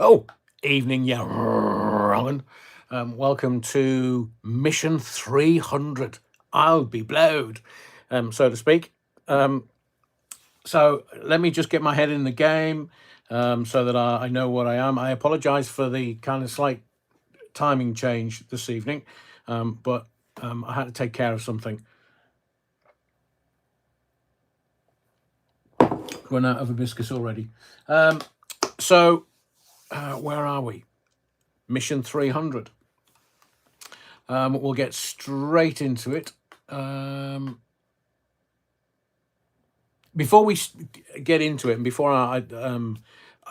Oh, evening, yeah, Rowan. Welcome to Mission 300. I'll be blowed, so to speak. So let me just get my head in the game so that I know what I am. I apologize for the kind of slight timing change this evening, but I had to take care of something. Run out of hibiscus already. So, where are we? Mission 300. We'll get straight into it. Before we get into it, and before I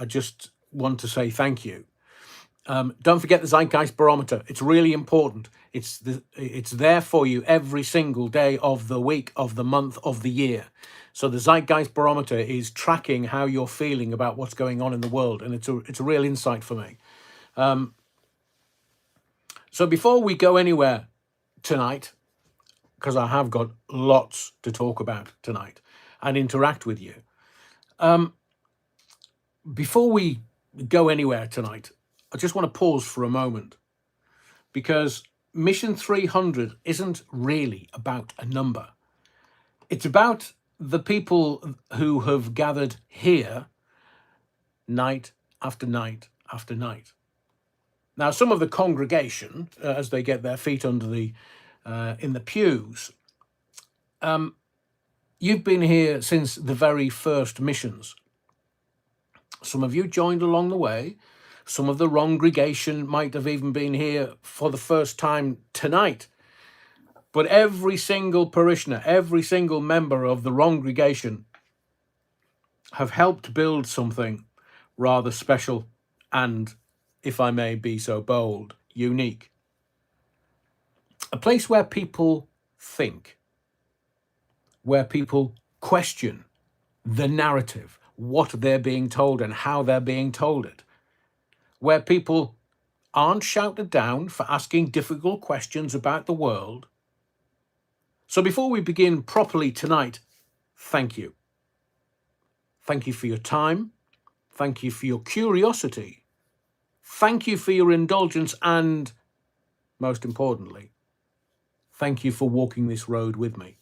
just want to say thank you. Don't forget the Zeitgeist Barometer. It's really important. It's there for you every single day of the week, of the month, of the year. So the Zeitgeist Barometer is tracking how you're feeling about what's going on in the world, and it's a real insight for me. So before we go anywhere tonight, because I have got lots to talk about tonight and interact with you. Before we go anywhere tonight, I just want to pause for a moment because Mission 300 isn't really about a number. It's about the people who have gathered here night after night after night. Now, some of the congregation, as they get their feet under the in the pews, you've been here since the very first missions. Some of you joined along the way. Some of the congregation might have even been here for the first time tonight. But every single parishioner, every single member of the congregation have helped build something rather special and, if I may be so bold, unique. A place where people think, where people question the narrative, what they're being told and how they're being told it, where people aren't shouted down for asking difficult questions about the world. So before we begin properly tonight, thank you. Thank you for your time. Thank you for your curiosity. Thank you for your indulgence. And most importantly, thank you for walking this road with me.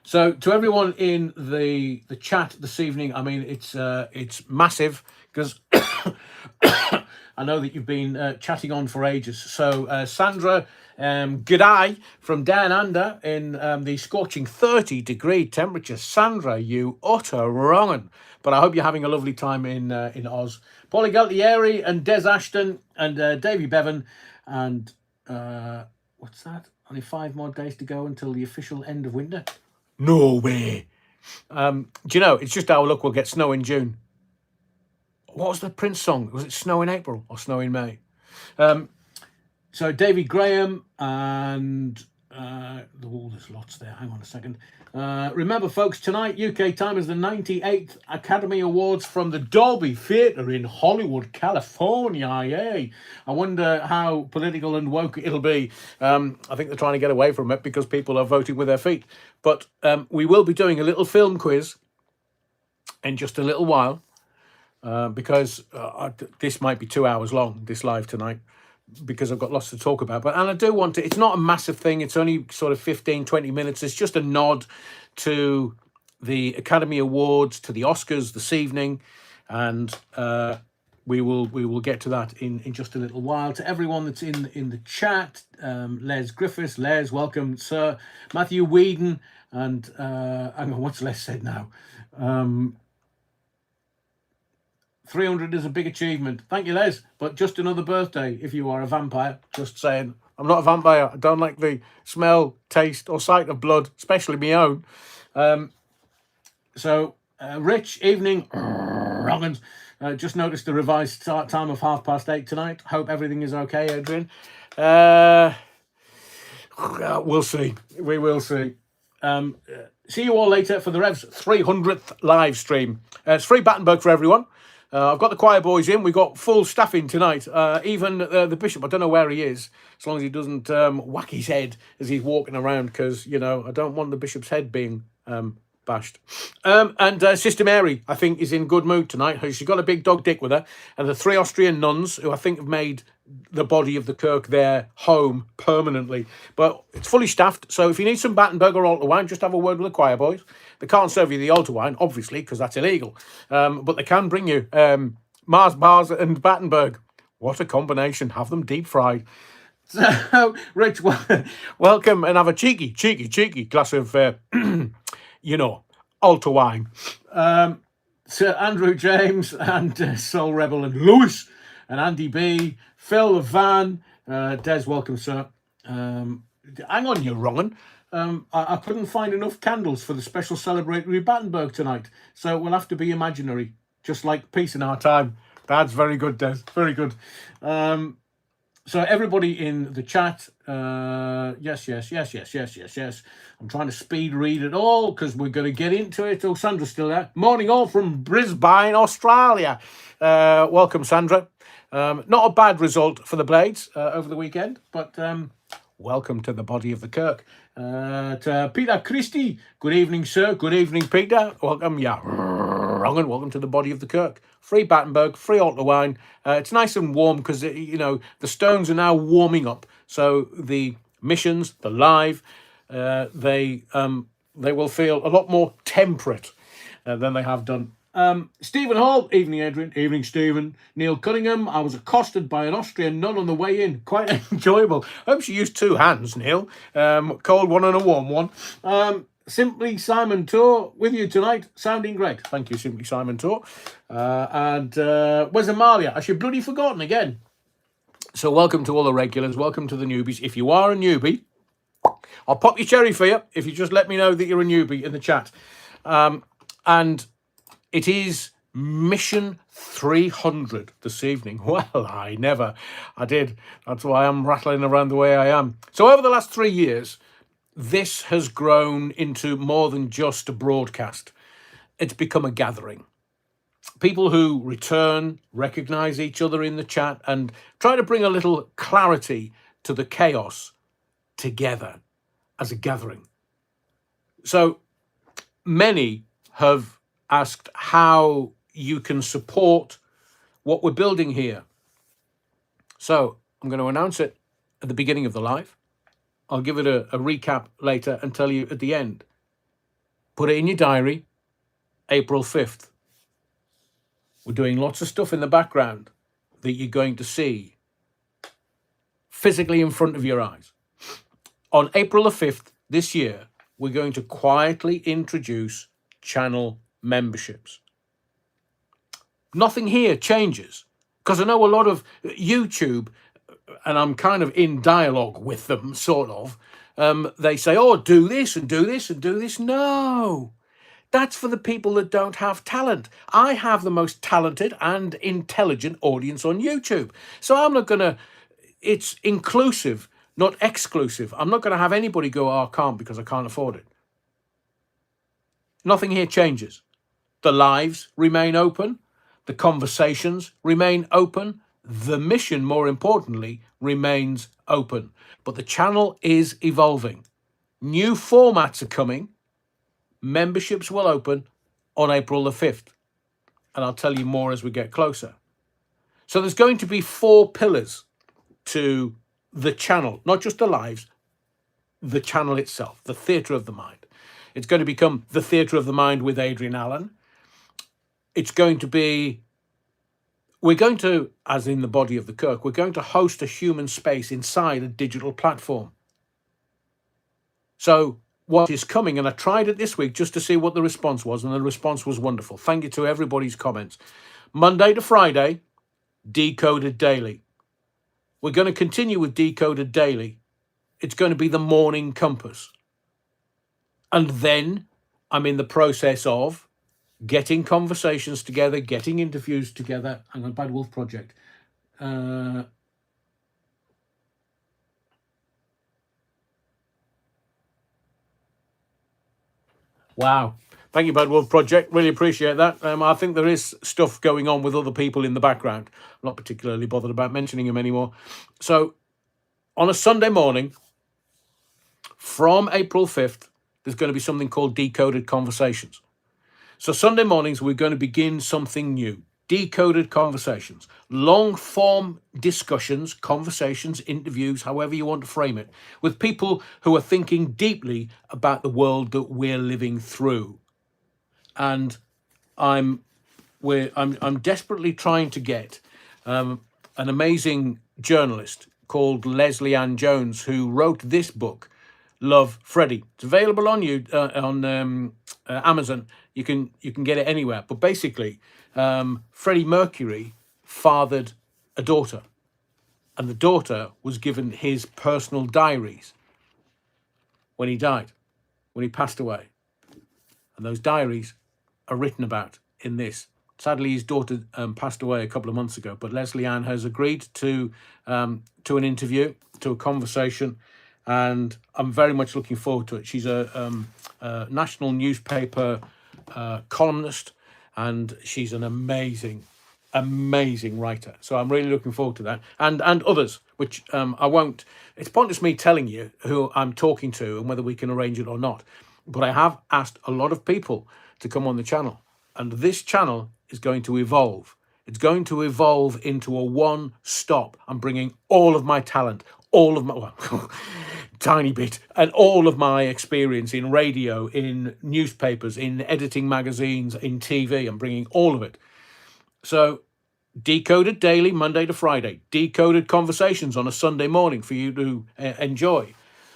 So to everyone in the chat this evening, I mean, it's massive because I know that you've been chatting on for ages. So Sandra, g'day from down under in the scorching 30-degree temperature. Sandra, you utter wrong'un. But I hope you're having a lovely time in Oz. Paulie Galtieri and Des Ashton and Davy Bevan and what's that? Only 5 more days to go until the official end of winter. No way. Do you know, it's just our luck we'll get snow in June. What was the Prince song? Was it Snow in April or Snow in May? So David Graham and there's lots there. Hang on a second. Remember, folks, tonight UK time is the 98th Academy Awards from the Dolby Theatre in Hollywood, California. Yay! I wonder how political and woke it'll be. I think they're trying to get away from it because people are voting with their feet. But we will be doing a little film quiz in just a little while because this might be 2 hours long, this live tonight, because I've got lots to talk about. And I do want to, it's not a massive thing. It's only sort of 15, 20 minutes. It's just a nod to the Academy Awards, to the Oscars this evening. And we will get to that in just a little while. To everyone that's in the chat, Les Griffiths, Les, welcome, sir. Matthew Whedon, and hang on, what's Les said now? 300 is a big achievement. Thank you, Les. But just another birthday if you are a vampire. Just saying. I'm not a vampire. I don't like the smell, taste, or sight of blood, especially my own. Rich, evening. Roggins. Just noticed the revised start time of 8:30 tonight. Hope everything is okay, Adrian. We'll see. We will see. See you all later for the Revs 300th live stream. It's free Battenberg for everyone. I've got the choir boys in. We've got full staff in tonight. Even the bishop, I don't know where he is, as long as he doesn't whack his head as he's walking around, because, you know, I don't want the bishop's head being bashed. And Sister Mary, I think, is in good mood tonight. She's got a big dog dick with her, and the 3 Austrian nuns, who I think have made the body of the Kirk their home permanently. But it's fully staffed, so if you need some Battenberg or altar wine, just have a word with the choir boys. They can't serve you the altar wine, obviously, because that's illegal. But they can bring you Mars bars and Battenberg. What a combination. Have them deep fried. So, Rich, welcome, and have a cheeky glass of, altar wine. Sir Andrew James and Soul Rebel and Lewis and Andy B, Phil Van, Des, welcome, sir. Hang on, you're wrong. I couldn't find enough candles for the special celebratory Battenberg tonight, so it will have to be imaginary, just like peace in our time. That's very good, Des. Very good. So everybody in the chat, yes. I'm trying to speed read it all because we're going to get into it. Oh, Sandra's still there. Morning all from Brisbane, Australia. Welcome, Sandra. Not a bad result for the Blades over the weekend, but welcome to the body of the Kirk. To Peter Christie, good evening, sir. Good evening, Peter. Welcome, welcome to the body of the Kirk. Free Battenberg, free altar wine. It's nice and warm because, the stones are now warming up. So the missions, the live, they will feel a lot more temperate than they have done. Stephen Hall, evening, Adrian. Evening, Stephen. Neil Cunningham, I was accosted by an Austrian nun on the way in. Quite enjoyable. Hope she used 2 hands, Neil. Cold one and a warm one. Simply Simon Tour with you tonight. Sounding great. Thank you, Simply Simon Tour. And where's Amalia? I should bloody forgotten again. So welcome to all the regulars. Welcome to the newbies. If you are a newbie, I'll pop your cherry for you if you just let me know that you're a newbie in the chat. And it is mission 300 this evening. Well, I did. That's why I'm rattling around the way I am. So over the last 3 years, this has grown into more than just a broadcast. It's become a gathering. People who return, recognize each other in the chat, and try to bring a little clarity to the chaos together as a gathering. So many have asked how you can support what we're building here. So I'm going to announce it at the beginning of the live. I'll give it a recap later and tell you at the end. Put it in your diary, April 5th. We're doing lots of stuff in the background that you're going to see physically in front of your eyes. On April the 5th this year, we're going to quietly introduce channel memberships. Nothing here changes, because I know a lot of YouTube, and I'm kind of in dialogue with them, sort of. They say, oh, do this and do this and do this. No, that's for the people that don't have talent. I have the most talented and intelligent audience on YouTube. So I'm not going to, it's inclusive, not exclusive. I'm not going to have anybody go, oh, I can't because I can't afford it. Nothing here changes. The lives remain open. The conversations remain open. The mission, more importantly, remains open. But the channel is evolving. New formats are coming. Memberships will open on April the 5th. And I'll tell you more as we get closer. So there's going to be 4 pillars to the channel, not just the lives, the channel itself, the theatre of the mind. It's going to become the Theatre of the Mind with Adrian Allen. It's going to be, we're going to, as in the body of the Kirk, we're going to host a human space inside a digital platform. So what is coming, and I tried it this week just to see what the response was, and the response was wonderful. Thank you to everybody's comments. Monday to Friday, Decoded Daily. We're going to continue with Decoded Daily. It's going to be the Morning Compass. And then I'm in the process of getting conversations together, getting interviews together. I'm on Bad Wolf Project. Wow. Thank you, Bad Wolf Project. Really appreciate that. I think there is stuff going on with other people in the background. I'm not particularly bothered about mentioning them anymore. So on a Sunday morning, from April 5th, there's going to be something called Decoded Conversations. So Sunday mornings, we're going to begin something new. Decoded Conversations. Long-form discussions, conversations, interviews, however you want to frame it, with people who are thinking deeply about the world that we're living through. And I'm desperately trying to get an amazing journalist called Leslie Ann Jones, who wrote this book, Love, Freddie. It's available on Amazon. You can get it anywhere. But basically, Freddie Mercury fathered a daughter, and the daughter was given his personal diaries when he died, when he passed away. And those diaries are written about in this. Sadly, his daughter passed away a couple of months ago, but Leslie Ann has agreed to an interview, to a conversation, and I'm very much looking forward to it. She's a national newspaper columnist, and she's an amazing writer. So I'm really looking forward to that, and others, which I won't. It's pointless me telling you who I'm talking to and whether we can arrange it or not. But I have asked a lot of people to come on the channel, and this channel is going to evolve. It's going to evolve into a one-stop. I'm bringing all of my talent, all of my, well, tiny bit, and all of my experience in radio, in newspapers, in editing magazines, in TV. I'm bringing all of it. So Decoded daily, Monday to Friday. Decoded Conversations on a Sunday morning for you to enjoy.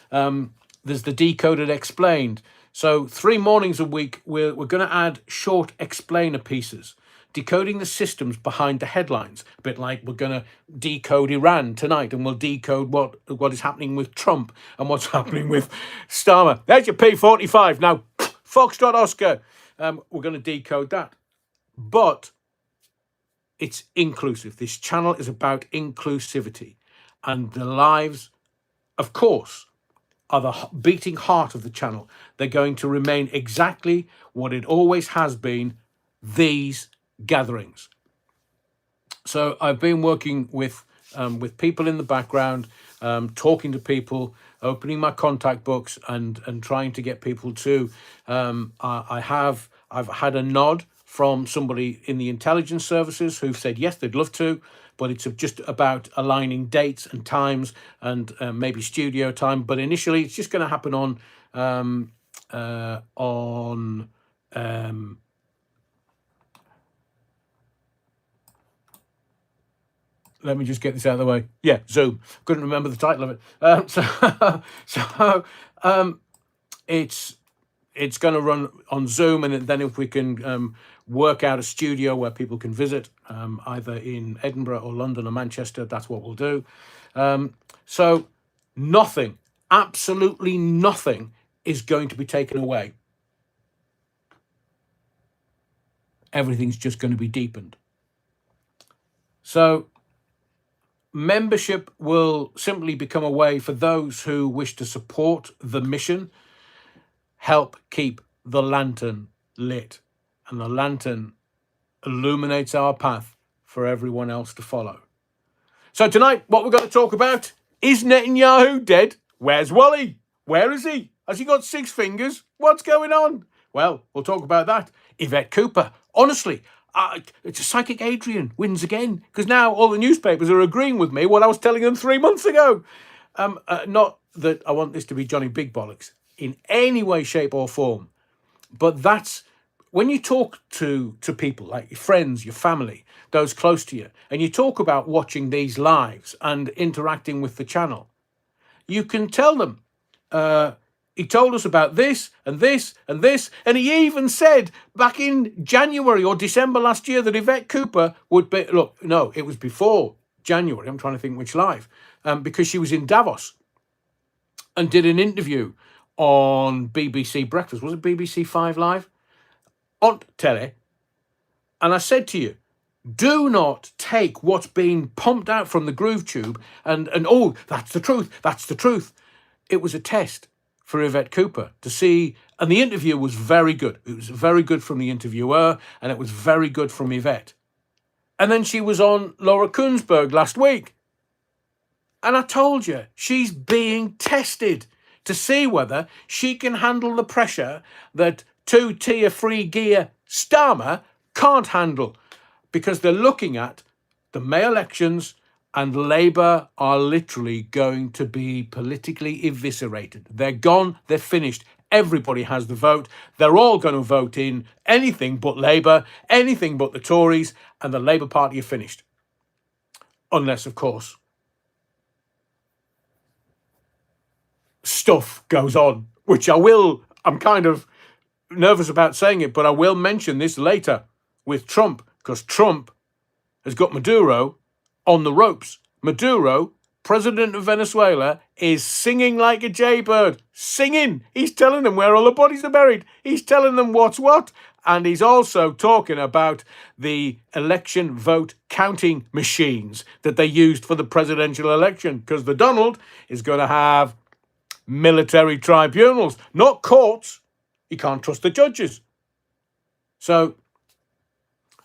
There's the Decoded Explained. So 3 mornings a week, we're going to add short explainer pieces, decoding the systems behind the headlines. A bit like we're going to decode Iran tonight, and we'll decode what is happening with Trump and what's happening with Starmer. There's your P45. Now, Foxtrot Oscar. We're going to decode that. But it's inclusive. This channel is about inclusivity. And the lives, of course, are the beating heart of the channel. They're going to remain exactly what it always has been, these gatherings. So I've been working with people in the background, talking to people, opening my contact books, and trying to get people to. I've had a nod from somebody in the intelligence services who've said yes, they'd love to, but it's just about aligning dates and times and maybe studio time. But initially, it's just going to happen let me just get this out of the way. Yeah, Zoom. Couldn't remember the title of it. It's going to run on Zoom, and then if we can work out a studio where people can visit, either in Edinburgh or London or Manchester, that's what we'll do. So nothing, absolutely nothing is going to be taken away. Everything's just going to be deepened. So membership will simply become a way for those who wish to support the mission, help keep the lantern lit. And the lantern illuminates our path for everyone else to follow. So tonight, what we're going to talk about is Netanyahu dead? Where's Wally? Where is he? Has he got 6 fingers? What's going on? Well, we'll talk about that. Yvette Cooper. Honestly, it's a Psychic Adrian wins again, because now all the newspapers are agreeing with me what I was telling them 3 months ago. Not that I want this to be Johnny Big Bollocks in any way, shape or form, but that's when you talk to people like your friends, your family, those close to you, and you talk about watching these lives and interacting with the channel, you can tell them, he told us about this and this and this, and he even said back in January or December last year that Yvette Cooper would be, look, no, it was before January, I'm trying to think which live, because she was in Davos and did an interview on BBC Breakfast. Was it BBC 5 Live? On telly. And I said to you, do not take what's being pumped out from the groove tube and oh, that's the truth, that's the truth. It was a test for Yvette Cooper to see, and the interview was very good. It was very good from the interviewer, and it was very good from Yvette. And then she was on Laura Kuenssberg last week. And I told you, she's being tested. to see whether she can handle the pressure that two-tier free gear Starmer can't handle, because they're looking at the May elections and Labour are literally going to be politically eviscerated. They're gone, they're finished. Everybody has the vote. They're all going to vote in anything but Labour, anything but the Tories, and the Labour Party are finished. Unless, of course, stuff goes on, which I'm kind of nervous about saying it, but I will mention this later with Trump, because Trump has got Maduro on the ropes. Maduro, president of Venezuela, is singing like a jaybird. Singing. He's telling them where all the bodies are buried. He's telling them what's what. And he's also talking about the election vote counting machines that they used for the presidential election, because the Donald is going to have military tribunals, not courts. He can't trust the judges. So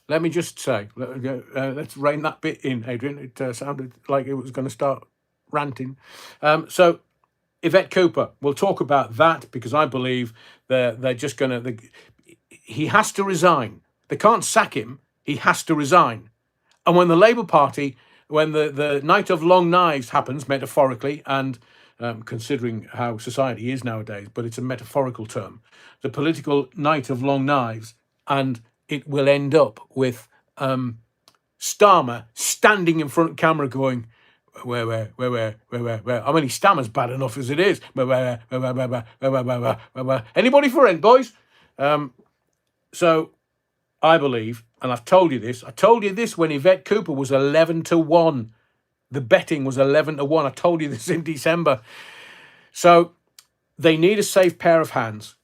let me just say, let's rein that bit in, Adrian. It sounded like it was going to start ranting. So Yvette Cooper, we'll talk about that, because I believe they're just going to... He has to resign. They can't sack him. He has to resign. And when the Labour Party, when the night of long knives happens, metaphorically, and considering how society is nowadays, but it's a metaphorical term, the political night of long knives, and it will end up with Starmer standing in front of camera going, where. I mean, he stammers bad enough as it is. Anybody for rent, boys? So I believe, and I've told you this, I told you this when Yvette Cooper was 11-1. The betting was 11-1. I told you this in December. So they need a safe pair of hands.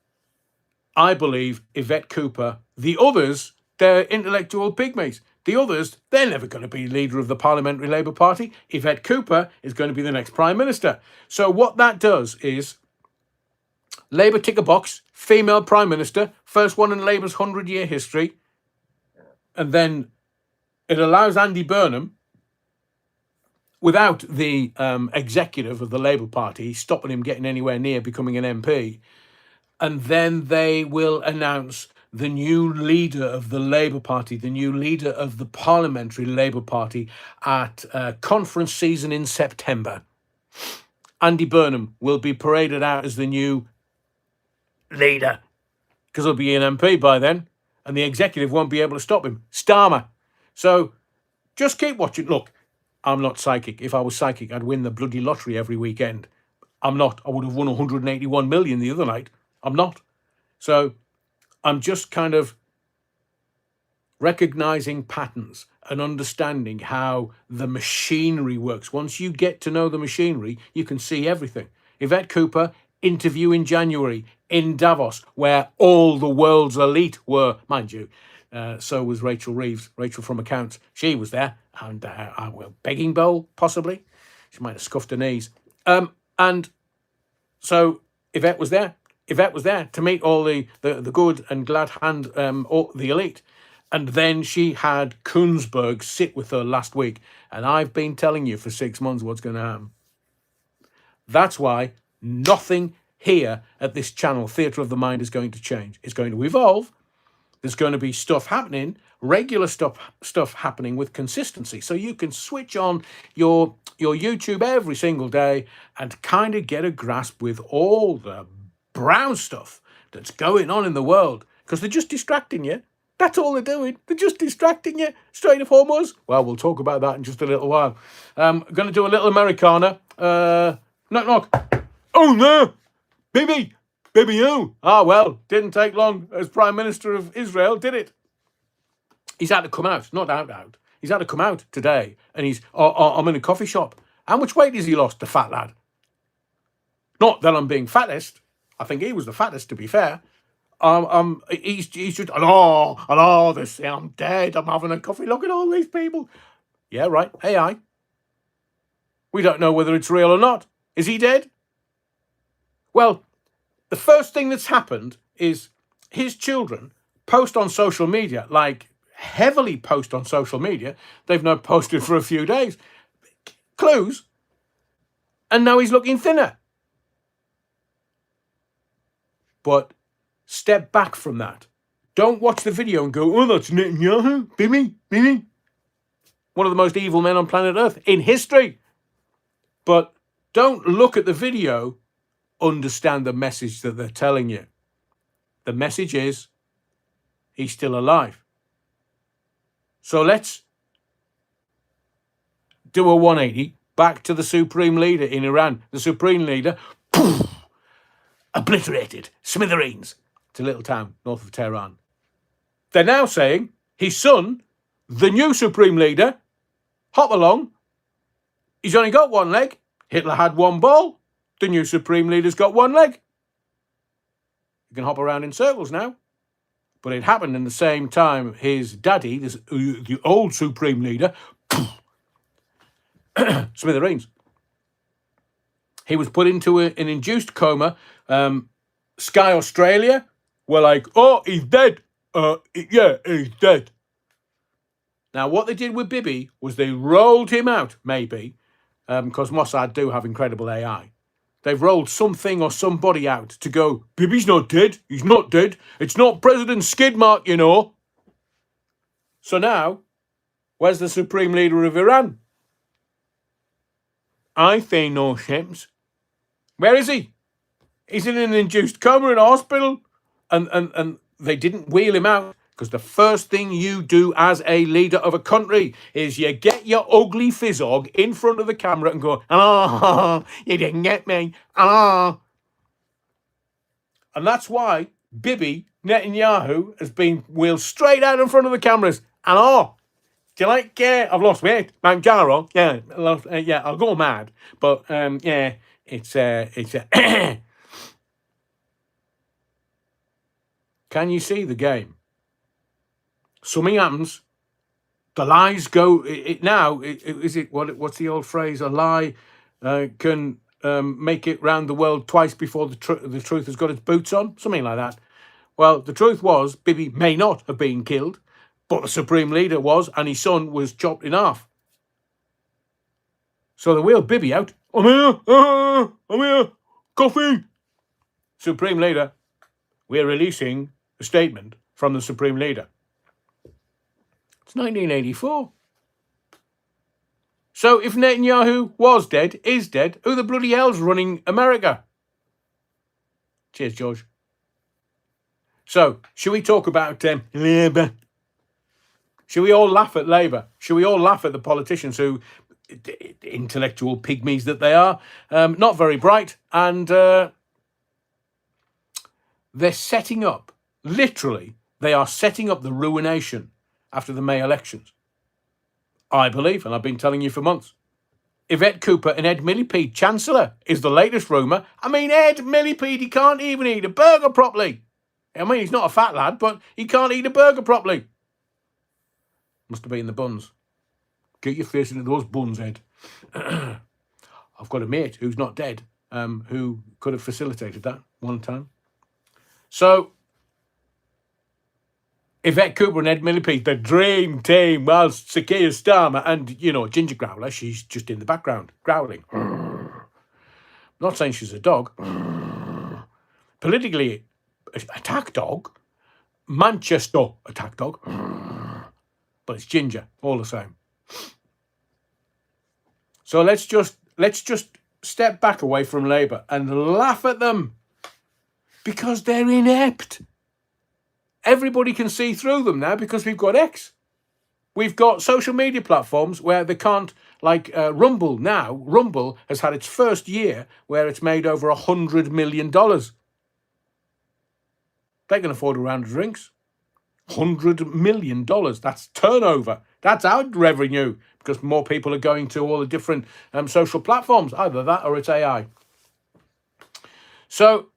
I believe Yvette Cooper. The others, they're intellectual pygmies. The others, they're never going to be leader of the Parliamentary Labour Party. Yvette Cooper is going to be the next Prime Minister. So what that does is Labour tick a box, female Prime Minister, first one in Labour's 100-year history. And then it allows Andy Burnham, without the executive of the Labour Party stopping him getting anywhere near becoming an MP, and then they will announce the new leader of the Labour Party, the new leader of the Parliamentary Labour Party at conference season in September. Andy Burnham will be paraded out as the new leader, because he'll be an MP by then, and the executive won't be able to stop him. Starmer. So just keep watching. Look, I'm not psychic. If I was psychic, I'd win the bloody lottery every weekend. I'm not. I would have won 181 million the other night. I'm not. So I'm just kind of recognizing patterns and understanding how the machinery works. Once you get to know the machinery, you can see everything. Yvette Cooper, interview in January in Davos, where all the world's elite were, mind you. So was Rachel Reeves, Rachel from Accounts. She was there, and begging bowl, possibly. She might have scuffed her knees. And so Yvette was there. Yvette was there to meet all the good and glad hand, the elite. And then she had Koonsberg sit with her last week. And I've been telling you for 6 months what's going to happen. That's why nothing here at this channel, Theatre of the Mind, is going to change. It's going to evolve. There's going to be stuff happening, regular stuff happening with consistency. So you can switch on your YouTube every single day and kind of get a grasp with all the brown stuff that's going on in the world, because they're just distracting you. That's all they're doing. They're just distracting you. Strait of Hormuz. Well, we'll talk about that in just a little while. I'm going to do a little Americana. Knock, knock. Oh, no. Bibi. Bibi who? Ah, well, didn't take long as Prime Minister of Israel, did it? He's had to come out. Not out. He's had to come out today. And he's, I'm in a coffee shop. How much weight has he lost, the fat lad? Not that I'm being fattest. I think he was the fattest, to be fair. He's just, hello, they say I'm dead, I'm having a coffee, look at all these people. Yeah, right, AI. We don't know whether it's real or not. Is he dead? Well, the first thing that's happened is his children post on social media, like heavily post on social media. They've not posted for a few days. Clues. And now he's looking thinner. but step back from that. Don't watch the video and go, oh, that's Netanyahu, Bibi. One of the most evil men on planet Earth in history. But don't look at the video, understand the message that they're telling you. The message is, he's still alive. So let's do a 180 back to the Supreme Leader in Iran. The Supreme Leader, poof, obliterated, smithereens. It's a little town north of Tehran. They're now saying his son, the new Supreme Leader, hop along. He's only got one leg. Hitler had one ball. The new Supreme Leader's got one leg. You can hop around in circles now. But it happened in the same time his daddy, the old Supreme Leader, smithereens. He was put into an induced coma. Sky Australia were like, oh, he's dead. Yeah, he's dead. Now, what they did with Bibi was they rolled him out, maybe, because Mossad do have incredible AI. They've rolled something or somebody out to go, Bibi's not dead. He's not dead. It's not President Skidmark, you know. So now, where's the Supreme Leader of Iran? I say no ships. Where is he? He's in an induced coma in a hospital. And they didn't wheel him out. Because the first thing you do as a leader of a country is you get your ugly fizzog in front of the camera and go, oh, you didn't get me. Oh. And that's why Bibi Netanyahu has been wheeled straight out in front of the cameras. And do you like, I've lost weight. Mount Jaro, yeah, I'll go mad. But, yeah, it's Can you see the game? Something happens. The lies go. What's the old phrase? A lie can make it round the world twice before the truth has got its boots on. Something like that. Well, the truth was Bibi may not have been killed, but the Supreme Leader was, and his son was chopped in half. So they wheeled Bibi out. I'm here. Coffee. Supreme Leader, we're releasing a statement from the Supreme Leader. It's 1984. So if Netanyahu was dead, is dead, who the bloody hell's running America? Cheers, George. So, should we talk about Labour? Should we all laugh at Labour? Should we all laugh at the politicians who, intellectual pygmies that they are, not very bright, and they're setting up, literally, they are setting up the ruination after the May elections. I believe, and I've been telling you for months, Yvette Cooper and Ed Millipede, Chancellor, is the latest rumour. I mean, Ed Millipede, he can't even eat a burger properly. I mean, he's not a fat lad, but he can't eat a burger properly. Must have been the buns. Get your face into those buns, Ed. I've got a mate who's not dead, who could have facilitated that one time. So, Yvette Cooper and Ed Millipede, the dream team, whilst Sir Keir Starmer and, Ginger Growler, she's just in the background, growling. Not saying she's a dog. Politically, attack dog. Manchester attack dog. But it's Ginger, all the same. So let's just step back away from Labour and laugh at them. Because they're inept. Everybody can see through them now because we've got X. We've got social media platforms where they can't, like Rumble now. Rumble has had its first year where it's made over $100 million. They can afford a round of drinks. $100 million. That's turnover. That's our revenue because more people are going to all the different social platforms. Either that or it's AI. So,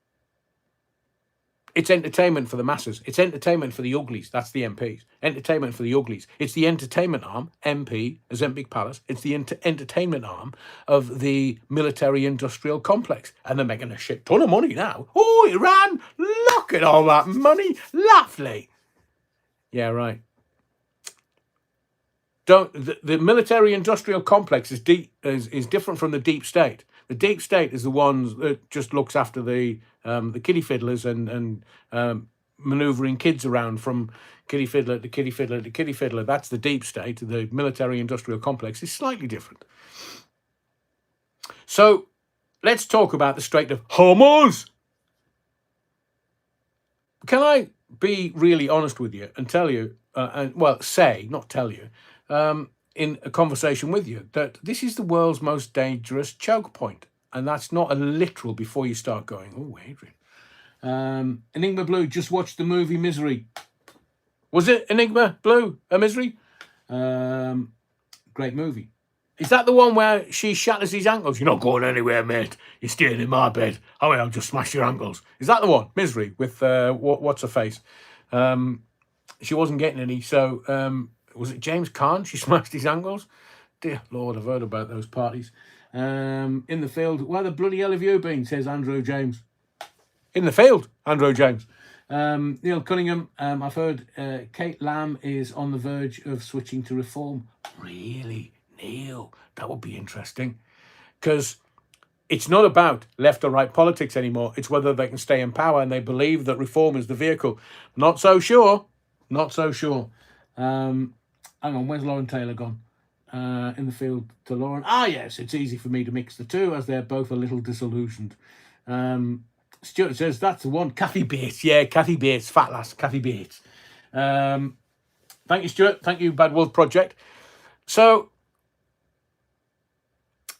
it's entertainment for the masses. It's entertainment for the uglies. That's the MPs. Entertainment for the uglies. It's the entertainment arm, MP, Ozempic Palace. It's the entertainment arm of the military-industrial complex. And they're making a shit ton of money now. Oh, Iran, look at all that money. Lovely. Yeah, right. The military-industrial complex is different from the deep state. The deep state is the ones that just looks after the kiddie fiddlers and maneuvering kids around from kiddie fiddler to kiddie fiddler to kiddie fiddler. That's the deep state. The military-industrial complex is slightly different. So let's talk about the Strait of Hormuz. Can I be really honest with you and tell you, not tell you, in a conversation with you, that this is the world's most dangerous choke point. And that's not a literal before you start going, oh, Adrian. Enigma Blue just watched the movie Misery. Was it Enigma Blue, a Misery? Great movie. Is that the one where she shatters his ankles? You're not going anywhere, mate. You're staying in my bed. Oh, I'll just smash your ankles. Is that the one? Misery with what's her face? She wasn't getting any. So was it James Caan? She smashed his ankles. Dear Lord, I've heard about those parties. In the field. Where the bloody hell have you been? Says Andrew James. In the field, Andrew James. Neil Cunningham. I've heard Kate Lamb is on the verge of switching to Reform. Really? Neil, that would be interesting, because it's not about left or right politics anymore. It's whether they can stay in power, and they believe that Reform is the vehicle. Not so sure. Not so sure. Hang on, where's Lauren Taylor gone? In the field to Lauren. Ah, yes, it's easy for me to mix the two, as they're both a little disillusioned. Stuart says, that's the one. Kathy Bates. Yeah, Kathy Bates. Fat lass, Kathy Bates. Thank you, Stuart. Thank you, Bad Wolf Project. So,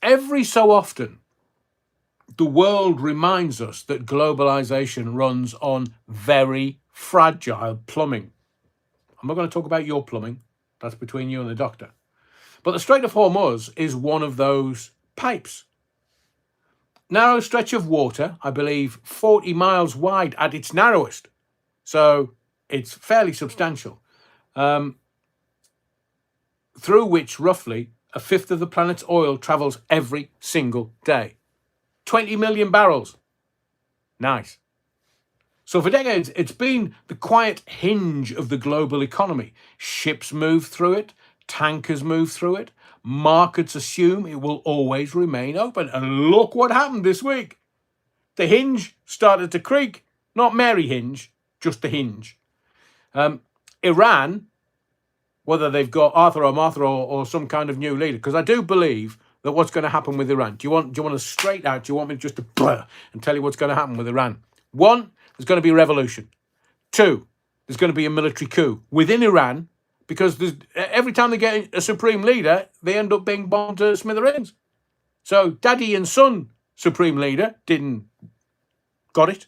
every so often, the world reminds us that globalization runs on very fragile plumbing. I'm not going to talk about your plumbing. That's between you and the doctor. But the Strait of Hormuz is one of those pipes. Narrow stretch of water, I believe 40 miles wide at its narrowest. So it's fairly substantial. Through which roughly a fifth of the planet's oil travels every single day. 20 million barrels. Nice. So for decades, it's been the quiet hinge of the global economy. Ships move through it. Tankers move through it. Markets assume it will always remain open. And look what happened this week. The hinge started to creak. Not Mary Hinge, just the hinge. Iran, whether they've got Arthur or Martha or some kind of new leader, because I do believe that what's going to happen with Iran. Do you want to straight out? Do you want me just to blur and tell you what's going to happen with Iran? 1, there's going to be a revolution. 2, there's going to be a military coup within Iran, because every time they get a supreme leader, they end up being bombed to smithereens. So daddy and son supreme leader got it.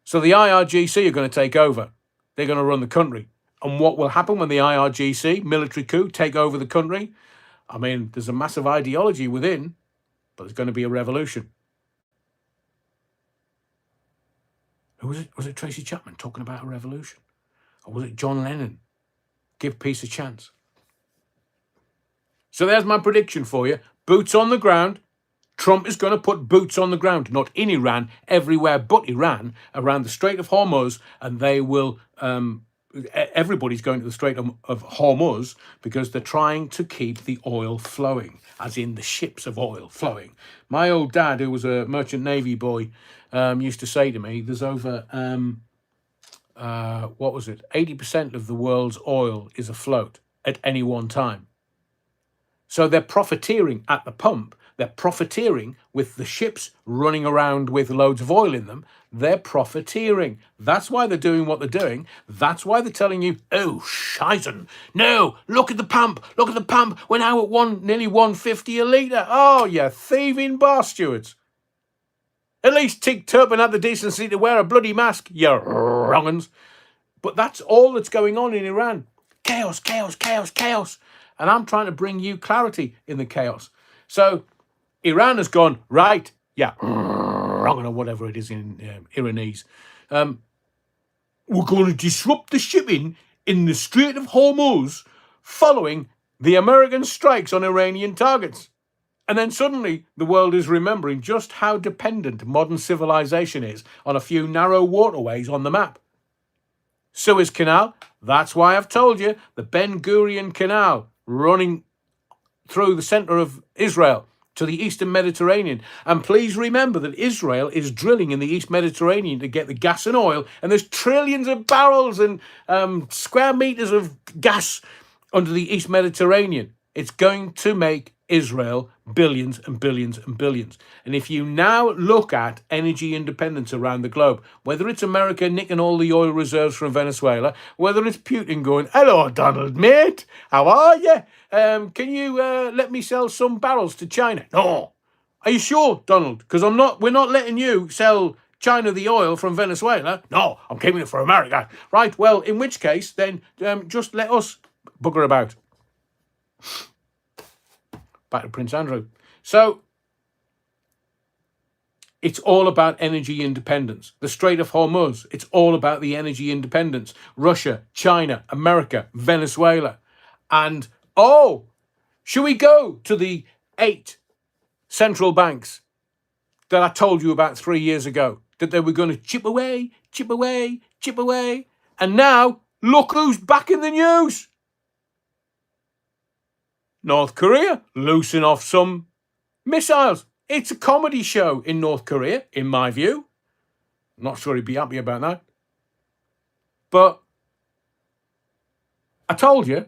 So the IRGC are going to take over. They're going to run the country. And what will happen when the IRGC, military coup, take over the country? I mean, there's a massive ideology within, but there's going to be a revolution. Who was it? Was it Tracy Chapman talking about a revolution? Or was it John Lennon? Give peace a chance. So there's my prediction for you. Boots on the ground. Trump is going to put boots on the ground, not in Iran, everywhere but Iran, around the Strait of Hormuz, and they will... everybody's going to the Strait of Hormuz because they're trying to keep the oil flowing, as in the ships of oil flowing. My old dad, who was a merchant navy boy, used to say to me, there's over, 80% of the world's oil is afloat at any one time. So they're profiteering at the pump. They're profiteering with the ships running around with loads of oil in them. They're profiteering. That's why they're doing what they're doing. That's why they're telling you, oh, Scheisen. No, look at the pump. Look at the pump. We're now at nearly 150 a litre. Oh, you thieving bar stewards. At least Tig Turpin had the decency to wear a bloody mask, you wrong-uns. But that's all that's going on in Iran. Chaos, chaos, chaos, chaos. And I'm trying to bring you clarity in the chaos. So Iran has gone, right, yeah, wrong, or whatever it is in Iranese. We're going to disrupt the shipping in the Strait of Hormuz following the American strikes on Iranian targets. And then suddenly the world is remembering just how dependent modern civilization is on a few narrow waterways on the map. Suez Canal, that's why I've told you, the Ben Gurion Canal running through the center of Israel. to the Eastern Mediterranean. And please remember that Israel is drilling in the East Mediterranean to get the gas and oil, and there's trillions of barrels and square meters of gas under the East Mediterranean. It's going to make Israel billions and billions and billions. And if you now look at energy independence around the globe, whether it's America nicking all the oil reserves from Venezuela, whether it's Putin going, hello, Donald, mate, how are you? Can you let me sell some barrels to China? No. Are you sure, Donald? Because we're not letting you sell China the oil from Venezuela. No, I'm keeping it for America. Right, well, in which case, then just let us bugger about. Back to Prince Andrew. So it's all about energy independence. The Strait of Hormuz, it's all about the energy independence. Russia, China, America, Venezuela. And, should we go to the 8 central banks that I told you about 3 years ago? That they were going to chip away, chip away, chip away. And now, look who's back in the news. North Korea, loosing off some missiles. It's a comedy show in North Korea, in my view. I'm not sure he'd be happy about that. But I told you.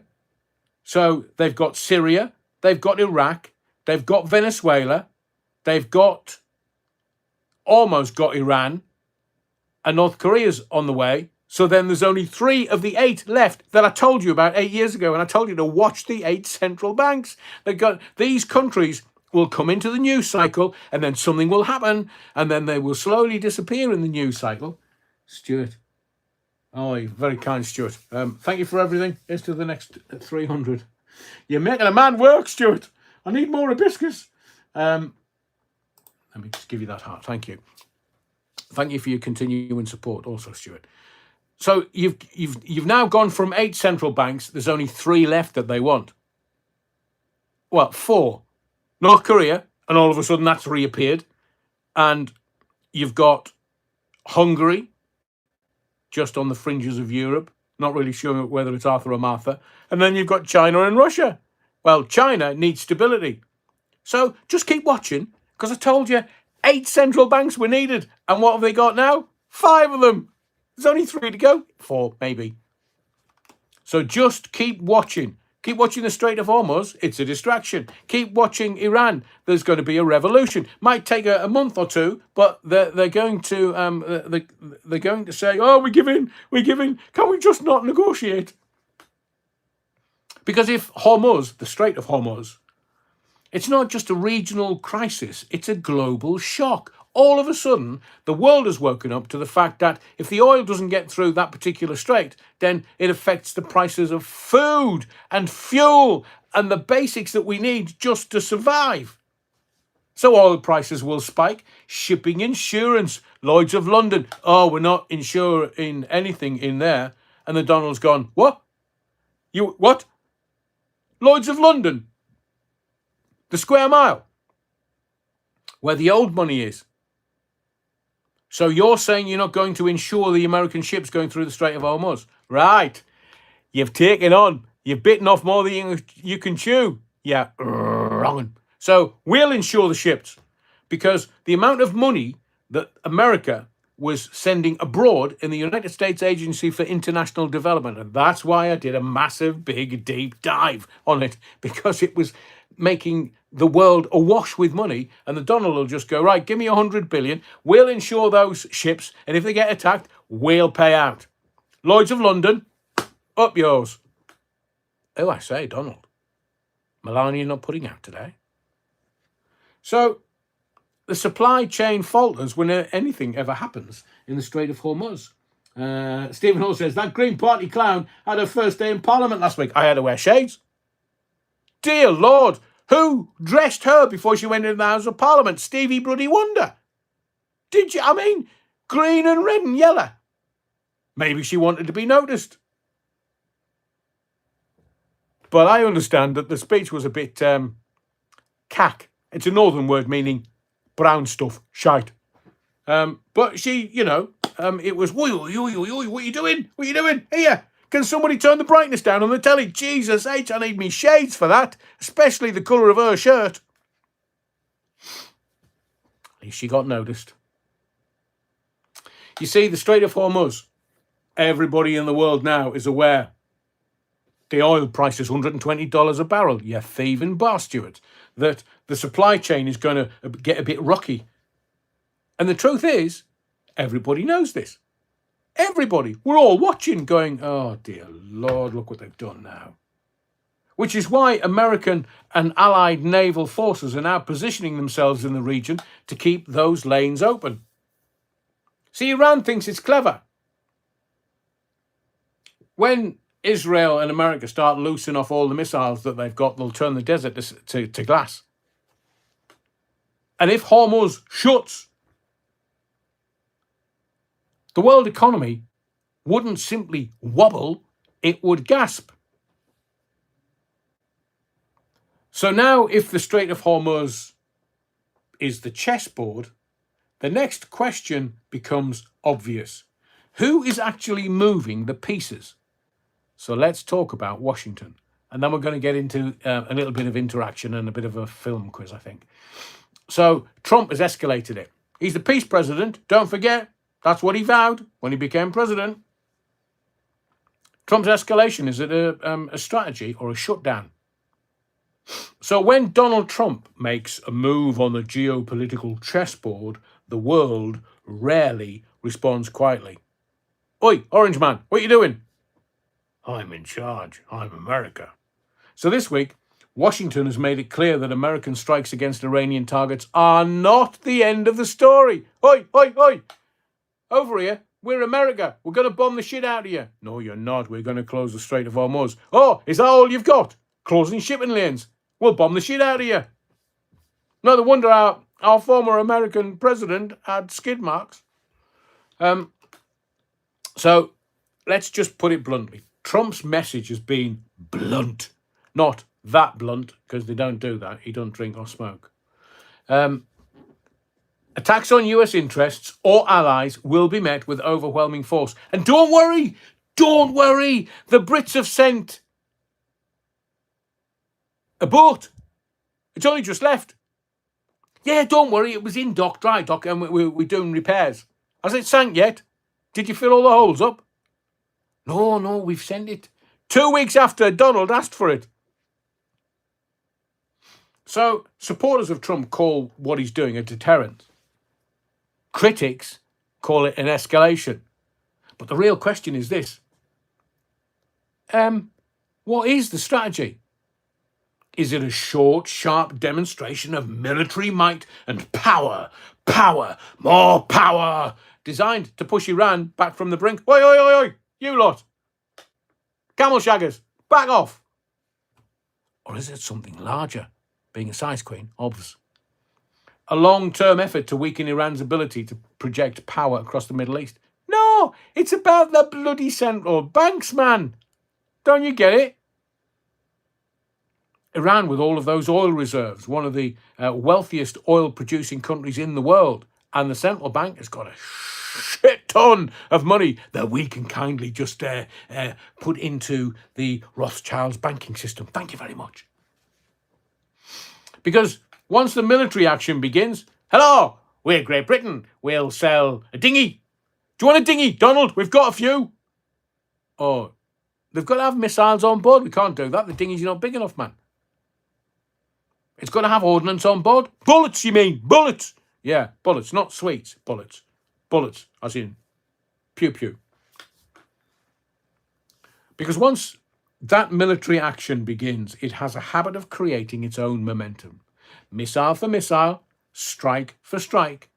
So they've got Syria, they've got Iraq, they've got Venezuela, they've almost got Iran, and North Korea's on the way. So then there's only 3 of the 8 left that I told you about 8 years ago. And I told you to watch the 8 central banks. These countries will come into the news cycle, and then something will happen, and then they will slowly disappear in the news cycle. Stuart. Oh, very kind, Stuart. Thank you for everything. Here's to the next 300. You're making a man work, Stuart. I need more hibiscus. Let me just give you that heart. Thank you. Thank you for your continuing support also, Stuart. So you've now gone from 8 central banks. There's only 3 left that they want. Well, 4. North Korea, and all of a sudden that's reappeared. And you've got Hungary, just on the fringes of Europe. Not really sure whether it's Arthur or Martha. And then you've got China and Russia. Well, China needs stability. So just keep watching, because I told you 8 central banks were needed. And what have they got now? 5 of them. There's only 3 to go. 4, maybe. So just keep watching. Keep watching the Strait of Hormuz. It's a distraction. Keep watching Iran. There's going to be a revolution. Might take a month or 2, but they're going to they're going to say, "Oh, we're giving. Can we just not negotiate?" Because if Hormuz, the Strait of Hormuz, it's not just a regional crisis. It's a global shock. All of a sudden, the world has woken up to the fact that if the oil doesn't get through that particular strait, then it affects the prices of food and fuel and the basics that we need just to survive. So oil prices will spike. Shipping insurance, Lloyd's of London. Oh, we're not insuring anything in there. And the Donald's gone, what? You what? Lloyd's of London. The square mile. Where the old money is. So you're saying you're not going to insure the American ships going through the Strait of Hormuz? Right. You've taken on. You've bitten off more than you can chew. Yeah, wrong. So we'll insure the ships, because the amount of money that America was sending abroad in the United States Agency for International Development, and that's why I did a massive, big, deep dive on it, because it was making the world awash with money, and the Donald will just go, right, give me 100 billion, we'll insure those ships, and if they get attacked, we'll pay out. Lloyd's of London, up yours. Oh, I say, Donald, Melania not putting out today. So the supply chain falters when anything ever happens in the Strait of Hormuz. Stephen Hall says, that Green Party clown had her first day in Parliament last week. I had to wear shades. Dear Lord, who dressed her before she went into the House of Parliament? Stevie Bloody Wonder. Did you? I mean, green and red and yellow. Maybe she wanted to be noticed. But I understand that the speech was a bit cack. It's a northern word meaning brown stuff, shite. But she, it was, what are you doing? What are you doing? Here, can somebody turn the brightness down on the telly? Jesus H, I need me shades for that, especially the colour of her shirt. At least she got noticed. You see, the Strait of Hormuz, everybody in the world now is aware. The oil price is $120 a barrel, you thieving bar steward. That the supply chain is going to get a bit rocky. And the truth is, everybody knows this. Everybody. We're all watching going, oh dear Lord, look what they've done now. Which is why American and allied naval forces are now positioning themselves in the region to keep those lanes open. See, Iran thinks it's clever. When Israel and America start loosing off all the missiles that they've got, they'll turn the desert to glass. And if Hormuz shuts, the world economy wouldn't simply wobble, it would gasp. So now, if the Strait of Hormuz is the chessboard, the next question becomes obvious. Who is actually moving the pieces? So let's talk about Washington. And then we're going to get into a little bit of interaction and a bit of a film quiz, I think. So Trump has escalated it. He's the peace president. Don't forget, that's what he vowed when he became president. Trump's escalation, is it a strategy or a shutdown? So when Donald Trump makes a move on the geopolitical chessboard, the world rarely responds quietly. Oi, Orange Man, what are you doing? I'm in charge. I'm America. So this week, Washington has made it clear that American strikes against Iranian targets are not the end of the story. Oi, oi, oi. Over here, we're America. We're going to bomb the shit out of you. No, you're not. We're going to close the Strait of Hormuz. Oh, is that all you've got? Closing shipping lanes. We'll bomb the shit out of you. No wonder our former American president had skid marks. So let's just put it bluntly. Trump's message has been blunt. Not that blunt, because they don't do that. He don't drink or smoke. Attacks on US interests or allies will be met with overwhelming force. And don't worry, the Brits have sent a boat. It's only just left. Yeah, don't worry, it was in dry dock, and we're doing repairs. Has it sank yet? Did you fill all the holes up? No, we've sent it. 2 weeks after Donald asked for it. So, supporters of Trump call what he's doing a deterrent. Critics call it an escalation. But the real question is this. What is the strategy? Is it a short, sharp demonstration of military might and power, more power, designed to push Iran back from the brink? Oi, oi, oi, oi, you lot. Camel shaggers, back off. Or is it something larger, being a size queen, obvs? A long-term effort to weaken Iran's ability to project power across the Middle East? No, it's about the bloody central banks, man. Don't you get it? Iran, with all of those oil reserves, one of the wealthiest oil-producing countries in the world, and the central bank has got a shit ton of money that we can kindly just put into the Rothschilds banking system. Thank you very much. Because once the military action begins, hello, we're Great Britain. We'll sell a dinghy. Do you want a dinghy, Donald? We've got a few. Oh, they've got to have missiles on board. We can't do that. The dinghy's not big enough, man. It's got to have ordnance on board. Bullets, you mean? Bullets. Yeah, bullets, not sweets. Bullets. Bullets, as in pew pew. Because once that military action begins, it has a habit of creating its own momentum. Missile for missile, strike for strike.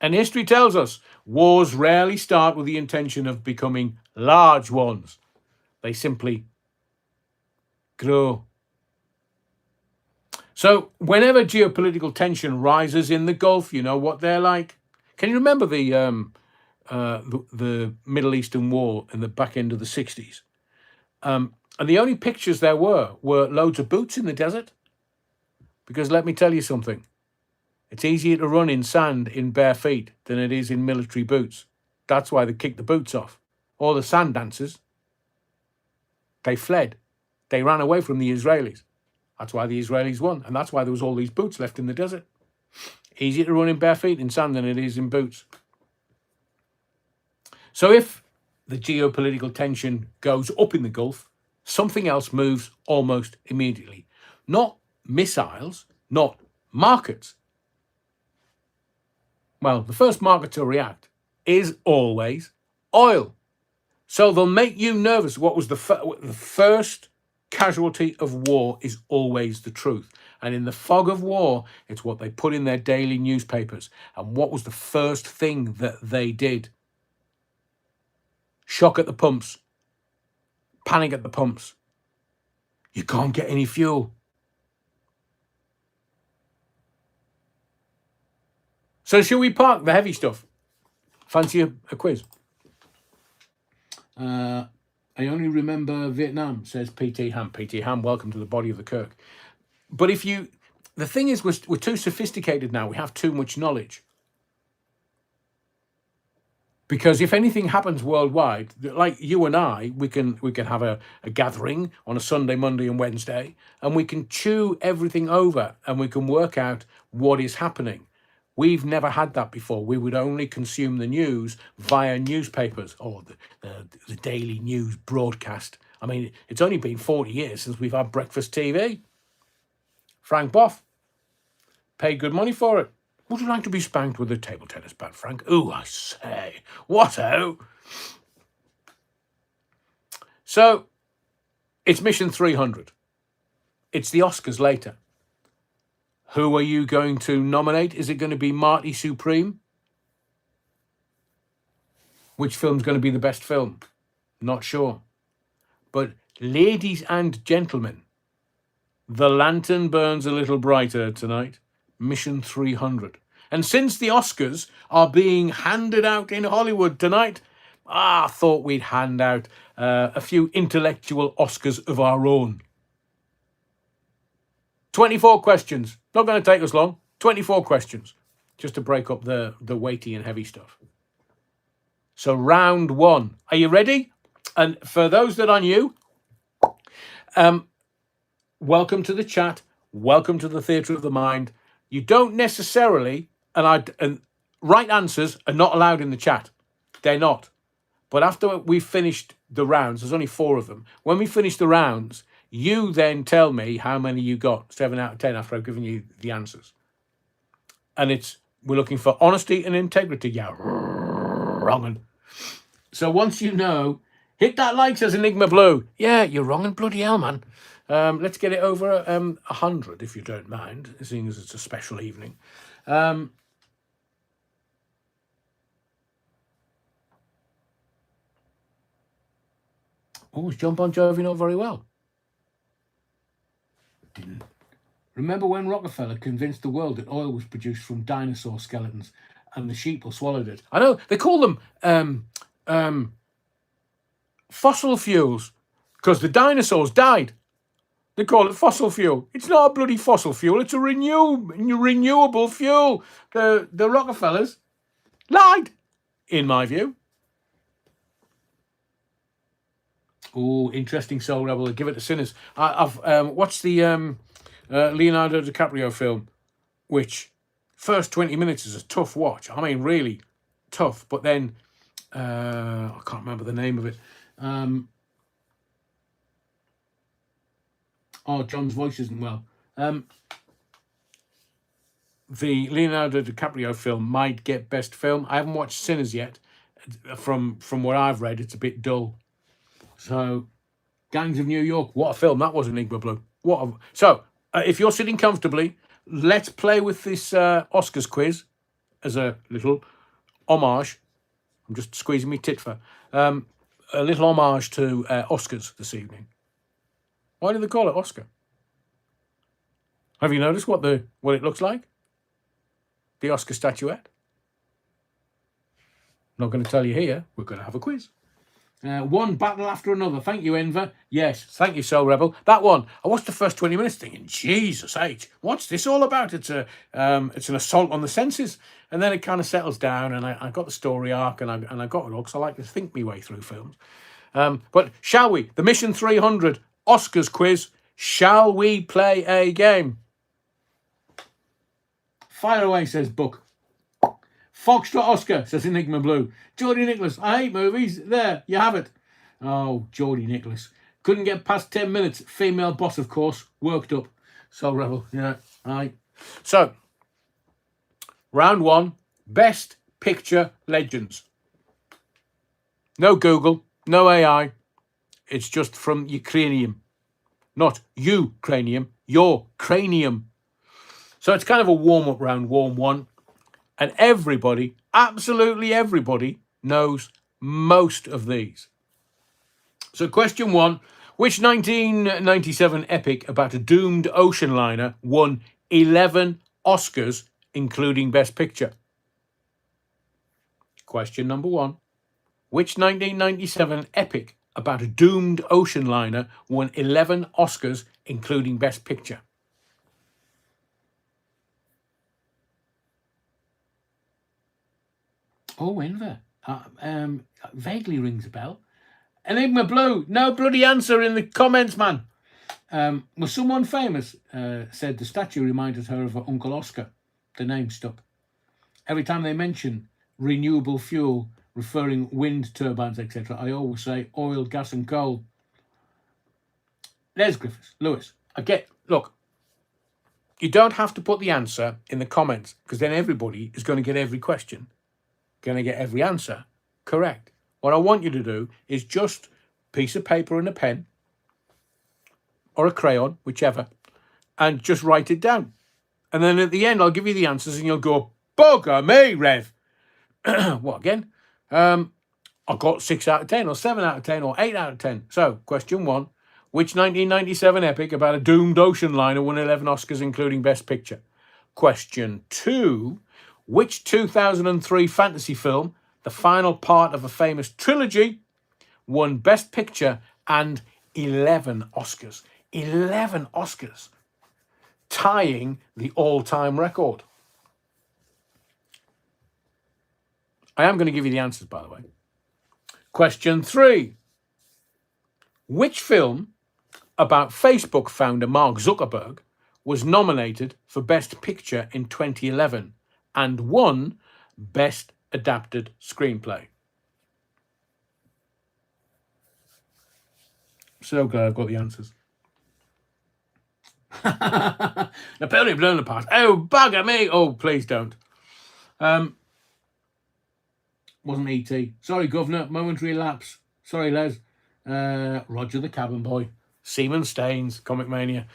And history tells us wars rarely start with the intention of becoming large ones. They simply grow. So whenever geopolitical tension rises in the Gulf, you know what they're like. Can you remember the Middle Eastern War in the back end of the 60s? And the only pictures there were loads of boots in the desert. Because let me tell you something. It's easier to run in sand in bare feet than it is in military boots. That's why they kicked the boots off. All the sand dancers, they fled. They ran away from the Israelis. That's why the Israelis won. And that's why there was all these boots left in the desert. Easier to run in bare feet in sand than it is in boots. So if the geopolitical tension goes up in the Gulf, something else moves almost immediately. Not missiles, not markets. Well, the first market to react is always oil. So they'll make you nervous. What was the first casualty of war is always the truth. And in the fog of war, it's what they put in their daily newspapers. And what was the first thing that they did? Shock at the pumps. Panic at the pumps. You can't get any fuel. So shall we park the heavy stuff? Fancy a quiz? I only remember Vietnam, says P.T. Ham. P.T. Ham, welcome to the body of the Kirk. But the thing is, we're too sophisticated now. We have too much knowledge. Because if anything happens worldwide, like you and I, we can have a gathering on a Sunday, Monday and Wednesday, and we can chew everything over and we can work out what is happening. We've never had that before. We would only consume the news via newspapers or the daily news broadcast. I mean, it's only been 40 years since we've had breakfast TV. Frank Boff paid good money for it. Would you like to be spanked with a table tennis bat, Frank? Oh, I say, what-o? So, it's Mission 300. It's the Oscars later. Who are you going to nominate? Is it going to be Marty Supreme? Which film's going to be the best film? Not sure. But ladies and gentlemen, the lantern burns a little brighter tonight. Mission 300. And since the Oscars are being handed out in Hollywood tonight, I thought we'd hand out a few intellectual Oscars of our own. 24 questions. Not going to take us long. 24 questions. Just to break up the weighty and heavy stuff. So round one. Are you ready? And for those that are new, welcome to the chat. Welcome to the Theatre of the Mind. You don't necessarily, and right answers are not allowed in the chat. They're not. But after we've finished the rounds, there's only 4 of them. When we finish the rounds, you then tell me how many you got, 7 out of 10, after I've given you the answers. And we're looking for honesty and integrity. Yeah, wrong. So once you know, hit that like, says Enigma Blue. Yeah, you're wrong and bloody hell, man. Let's get it over 100, if you don't mind, seeing as it's a special evening. Oh, is John Bon Jovi not very well? Didn't. Remember when Rockefeller convinced the world that oil was produced from dinosaur skeletons and the sheep swallowed it? I know, they call them fossil fuels because the dinosaurs died. They call it fossil fuel. It's not a bloody fossil fuel. It's a renewable fuel. The Rockefellers lied, in my view. Oh, interesting, Soul Rebel. Give it to Sinners. I've watched the Leonardo DiCaprio film, which first 20 minutes is a tough watch. I mean, really tough. But then, I can't remember the name of it. John's voice isn't well. The Leonardo DiCaprio film might get best film. I haven't watched Sinners yet. From what I've read, it's a bit dull. So, Gangs of New York, what a film that was, Enigma Blue. So, if you're sitting comfortably, let's play with this Oscars quiz as a little homage. I'm just squeezing me tit for a little homage to Oscars this evening. Why do they call it Oscar? Have you noticed what it looks like? The Oscar statuette. Not going to tell you here. We're going to have a quiz. One battle after another. Thank you, Enver. Yes, thank you, Soul Rebel. That one, I watched the first 20 minutes thinking, Jesus H, what's this all about? It's an assault on the senses. And then it kind of settles down and I got the story arc and I got it all because I like to think my way through films. But shall we? The Mission 300 Oscars quiz. Shall we play a game? Fire away, says Buck. Foxtrot Oscar, says Enigma Blue. Geordie Nicholas, I hate movies. There, you have it. Oh, Geordie Nicholas. Couldn't get past 10 minutes. Female boss, of course. Worked up. So rebel. Yeah, aye. So, round one. Best Picture Legends. No Google. No AI. It's just from your cranium. Not you cranium. Your cranium. So it's kind of a warm-up round, warm one. And everybody, absolutely everybody, knows most of these. So question one, which 1997 epic about a doomed ocean liner won 11 Oscars, including Best Picture? Question number one, which 1997 epic about a doomed ocean liner won 11 Oscars, including Best Picture? Oh, Enver. Vaguely rings a bell. Enigma Blue. No bloody answer in the comments, man. Was someone famous said the statue reminded her of her Uncle Oscar. The name stuck. Every time they mention renewable fuel, referring wind turbines, etc., I always say oil, gas and coal. There's Griffiths. Lewis. Look, you don't have to put the answer in the comments because then everybody is going to get every question, going to get every answer correct. What I want you to do is just a piece of paper and a pen or a crayon, whichever, and just write it down. And then at the end, I'll give you the answers and you'll go, bugger me, Rev. What again? I got 6 out of 10 or 7 out of 10 or 8 out of 10. So, question one, which 1997 epic about a doomed ocean liner won 11 Oscars, including Best Picture? Question two, which 2003 fantasy film, the final part of a famous trilogy, won Best Picture and 11 Oscars? 11 Oscars, tying the all-time record. I am going to give you the answers, by the way. Question three. Which film about Facebook founder Mark Zuckerberg was nominated for Best Picture in 2011 and won Best Adapted Screenplay? So glad I've got the answers. Napoleon Bonaparte. Oh, bugger me. Oh, please don't. Wasn't E.T. Sorry, Governor. Momentary lapse. Sorry, Les. Roger the Cabin Boy. Seaman Staines. Comic Mania.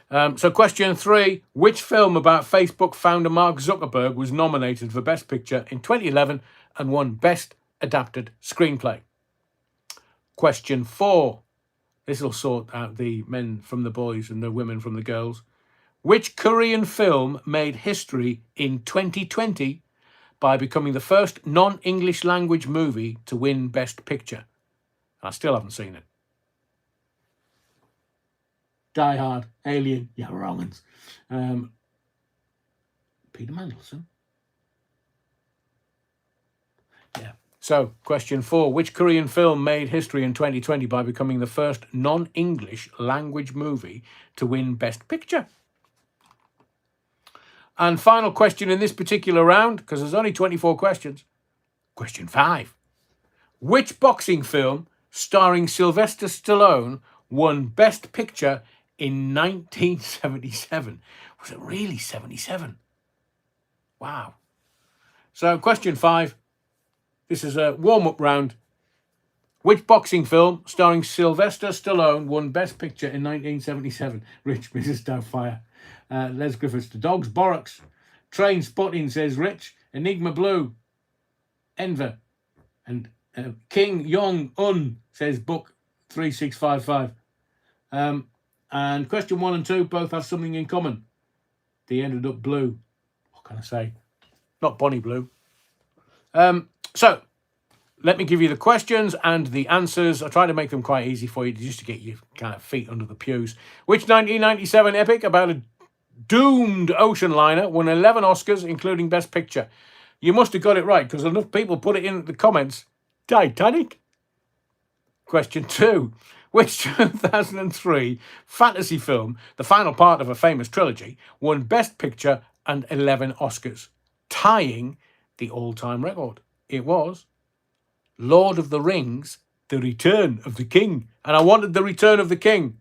So question three. Which film about Facebook founder Mark Zuckerberg was nominated for Best Picture in 2011 and won Best Adapted Screenplay? Question four. This will sort out the men from the boys and the women from the girls. Which Korean film made history in 2020 by becoming the first non-English language movie to win Best Picture? I still haven't seen it. Die Hard, Alien, yeah, wrong ones. Peter Mandelson. Yeah. So, question four. Which Korean film made history in 2020 by becoming the first non-English language movie to win Best Picture? And final question in this particular round, because there's only 24 questions. Question five. Which boxing film starring Sylvester Stallone won Best Picture in 1977? Was it really 77? Wow. So, question five. This is a warm-up round. Which boxing film starring Sylvester Stallone won Best Picture in 1977? Rich, Mrs. Doubtfire. Les Griffiths, The Dogs Bollocks. Train Spotting, says Rich. Enigma Blue. Enver. And King Jong-un, says Book 3655. And question one and two both have something in common. They ended up blue. What can I say? Not Bonnie Blue. So, let me give you the questions and the answers. I try to make them quite easy for you just to get your kind of feet under the pews. Which 1997 epic about a doomed ocean liner won 11 Oscars, including Best Picture? You must have got it right because enough people put it in the comments. Titanic. Question two. Which 2003 fantasy film, the final part of a famous trilogy, won Best Picture 111 Oscars, tying the all-time record. It was Lord of the Rings, The Return of the King. And I wanted The Return of the King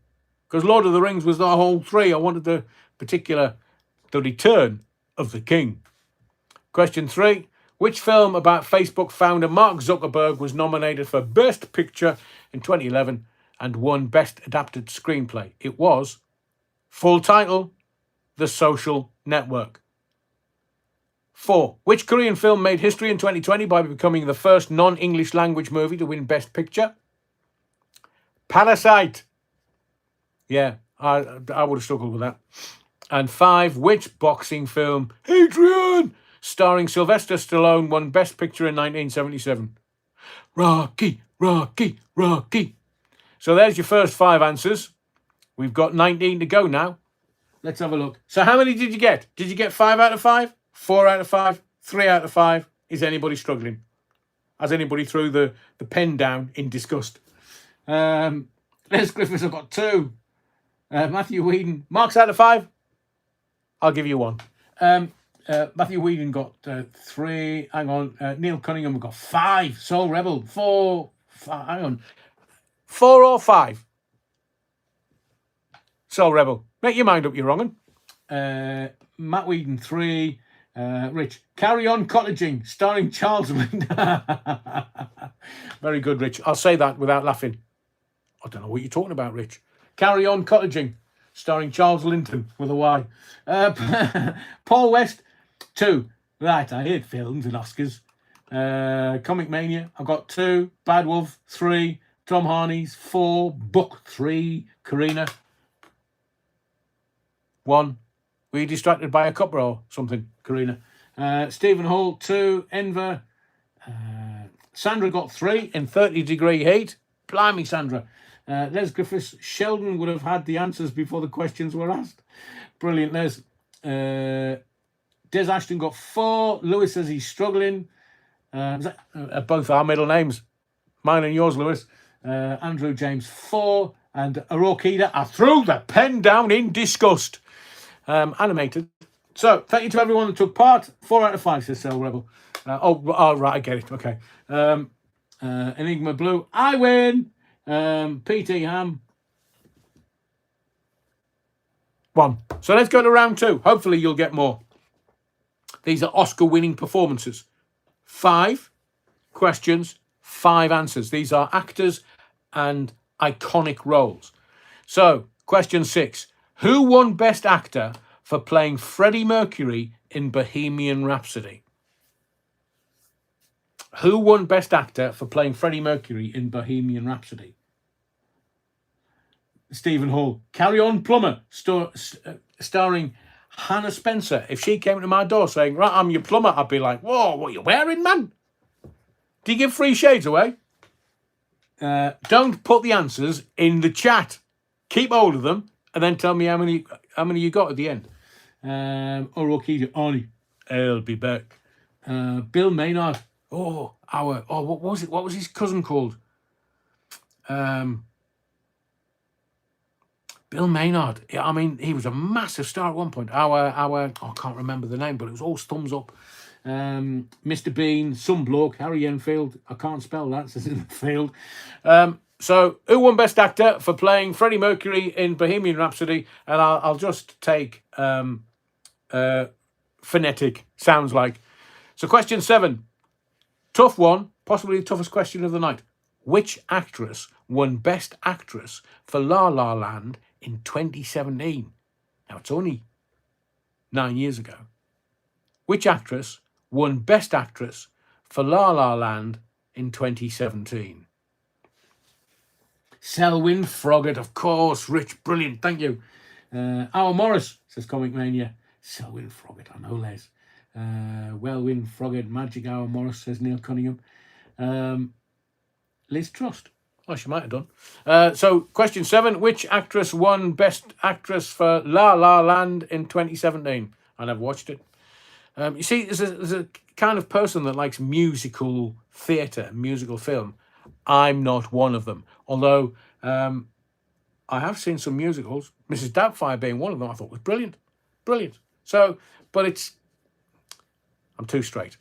because Lord of the Rings was the whole three. I wanted the particular The Return of the King. Question 3. Which film about Facebook founder Mark Zuckerberg was nominated for Best Picture in 2011 and won Best Adapted Screenplay? It was, full title, The Social Network. 4. Which Korean film made history in 2020 by becoming the first non-English language movie to win Best Picture? Parasite. Yeah, I would have struggled with that. And 5. Which boxing film, Adrian, starring Sylvester Stallone, won Best Picture in 1977? Rocky, Rocky, Rocky. So there's your first 5 answers. We've got 19 to go now. Let's have a look. So how many did you get? Did you get 5 out of 5? 4 out of 5? 3 out of 5? Is anybody struggling? Has anybody threw the pen down in disgust? Les Griffiths, I've got 2. Matthew Whedon, marks out of 5? I'll give you 1. Matthew Whedon got 3. Hang on. Neil Cunningham got 5. Soul Rebel, 4. Hang on. 4 or 5? Soul Rebel. Make your mind up, you're wrong. Matt Whedon, 3. Rich, Carry On Cottaging, starring Charles Linton. Very good, Rich. I'll say that without laughing. I don't know what you're talking about, Rich. Carry On Cottaging, starring Charles Linton with a Y. Paul West, 2. Right, I hate films and Oscars. Comic Mania, I've got 2. Bad Wolf, 3. Tom Harney's, 4. Book, 3. Karina, 1. Were you distracted by a cuppa or something, Karina? Stephen Hall, 2. Enver. Sandra got 3 in 30 Degree Heat. Blimey, Sandra. Les Griffiths, Sheldon would have had the answers before the questions were asked. Brilliant, Les. Des Ashton got 4. Lewis says he's struggling. Both our middle names. Mine and yours, Lewis. Andrew James, 4. And Arokida, I threw the pen down in disgust. Animated. So, thank you to everyone that took part. 4 out of 5, says Cell Rebel. Right, I get it. Okay. Enigma Blue, I win. PT Ham, 1. So let's go to round 2. Hopefully you'll get more. These are Oscar-winning performances. 5 questions, 5 answers. These are actors and iconic roles. So, question 6. Who won Best Actor for playing Freddie Mercury in Bohemian Rhapsody? Who won Best Actor for playing Freddie Mercury in Bohemian Rhapsody? Stephen Hall. Carry On Plumber, starring Hannah Spencer. If she came to my door saying, right, I'm your plumber, I'd be like, whoa, what are you wearing, man? Do you give free shades away? Don't put the answers in the chat. Keep hold of them and then tell me how many you got at the end. Orokida, Arnie, I'll be back. Bill Maynard. What was it? What was his cousin called? Bill Maynard. Yeah, I mean, he was a massive star at one point. I can't remember the name, but it was all thumbs up. Mr. Bean, some bloke, Harry Enfield. I can't spell that, says in the field. So, who won Best Actor for playing Freddie Mercury in Bohemian Rhapsody? And I'll just take phonetic, sounds like. So, question 7. Tough one, possibly the toughest question of the night. Which actress won Best Actress for La La Land in 2017? Now, it's only 9 years ago. Which actress won Best Actress for La La Land in 2017? Selwyn Froggatt, of course. Rich, brilliant, thank you. Our Morris, says Comic Mania. Selwyn Froggatt, I know, Les. Wellwyn Froggatt, Magic Hour Morris, says Neil Cunningham. Liz Trust. Oh, she might have done. So, question 7. Which actress won Best Actress for La La Land in 2017? I never watched it. You see, there's a kind of person that likes musical theatre, musical film. I'm not one of them. Although I have seen some musicals, Mrs. Doubtfire being one of them, I thought was brilliant. Brilliant. So, but I'm too straight.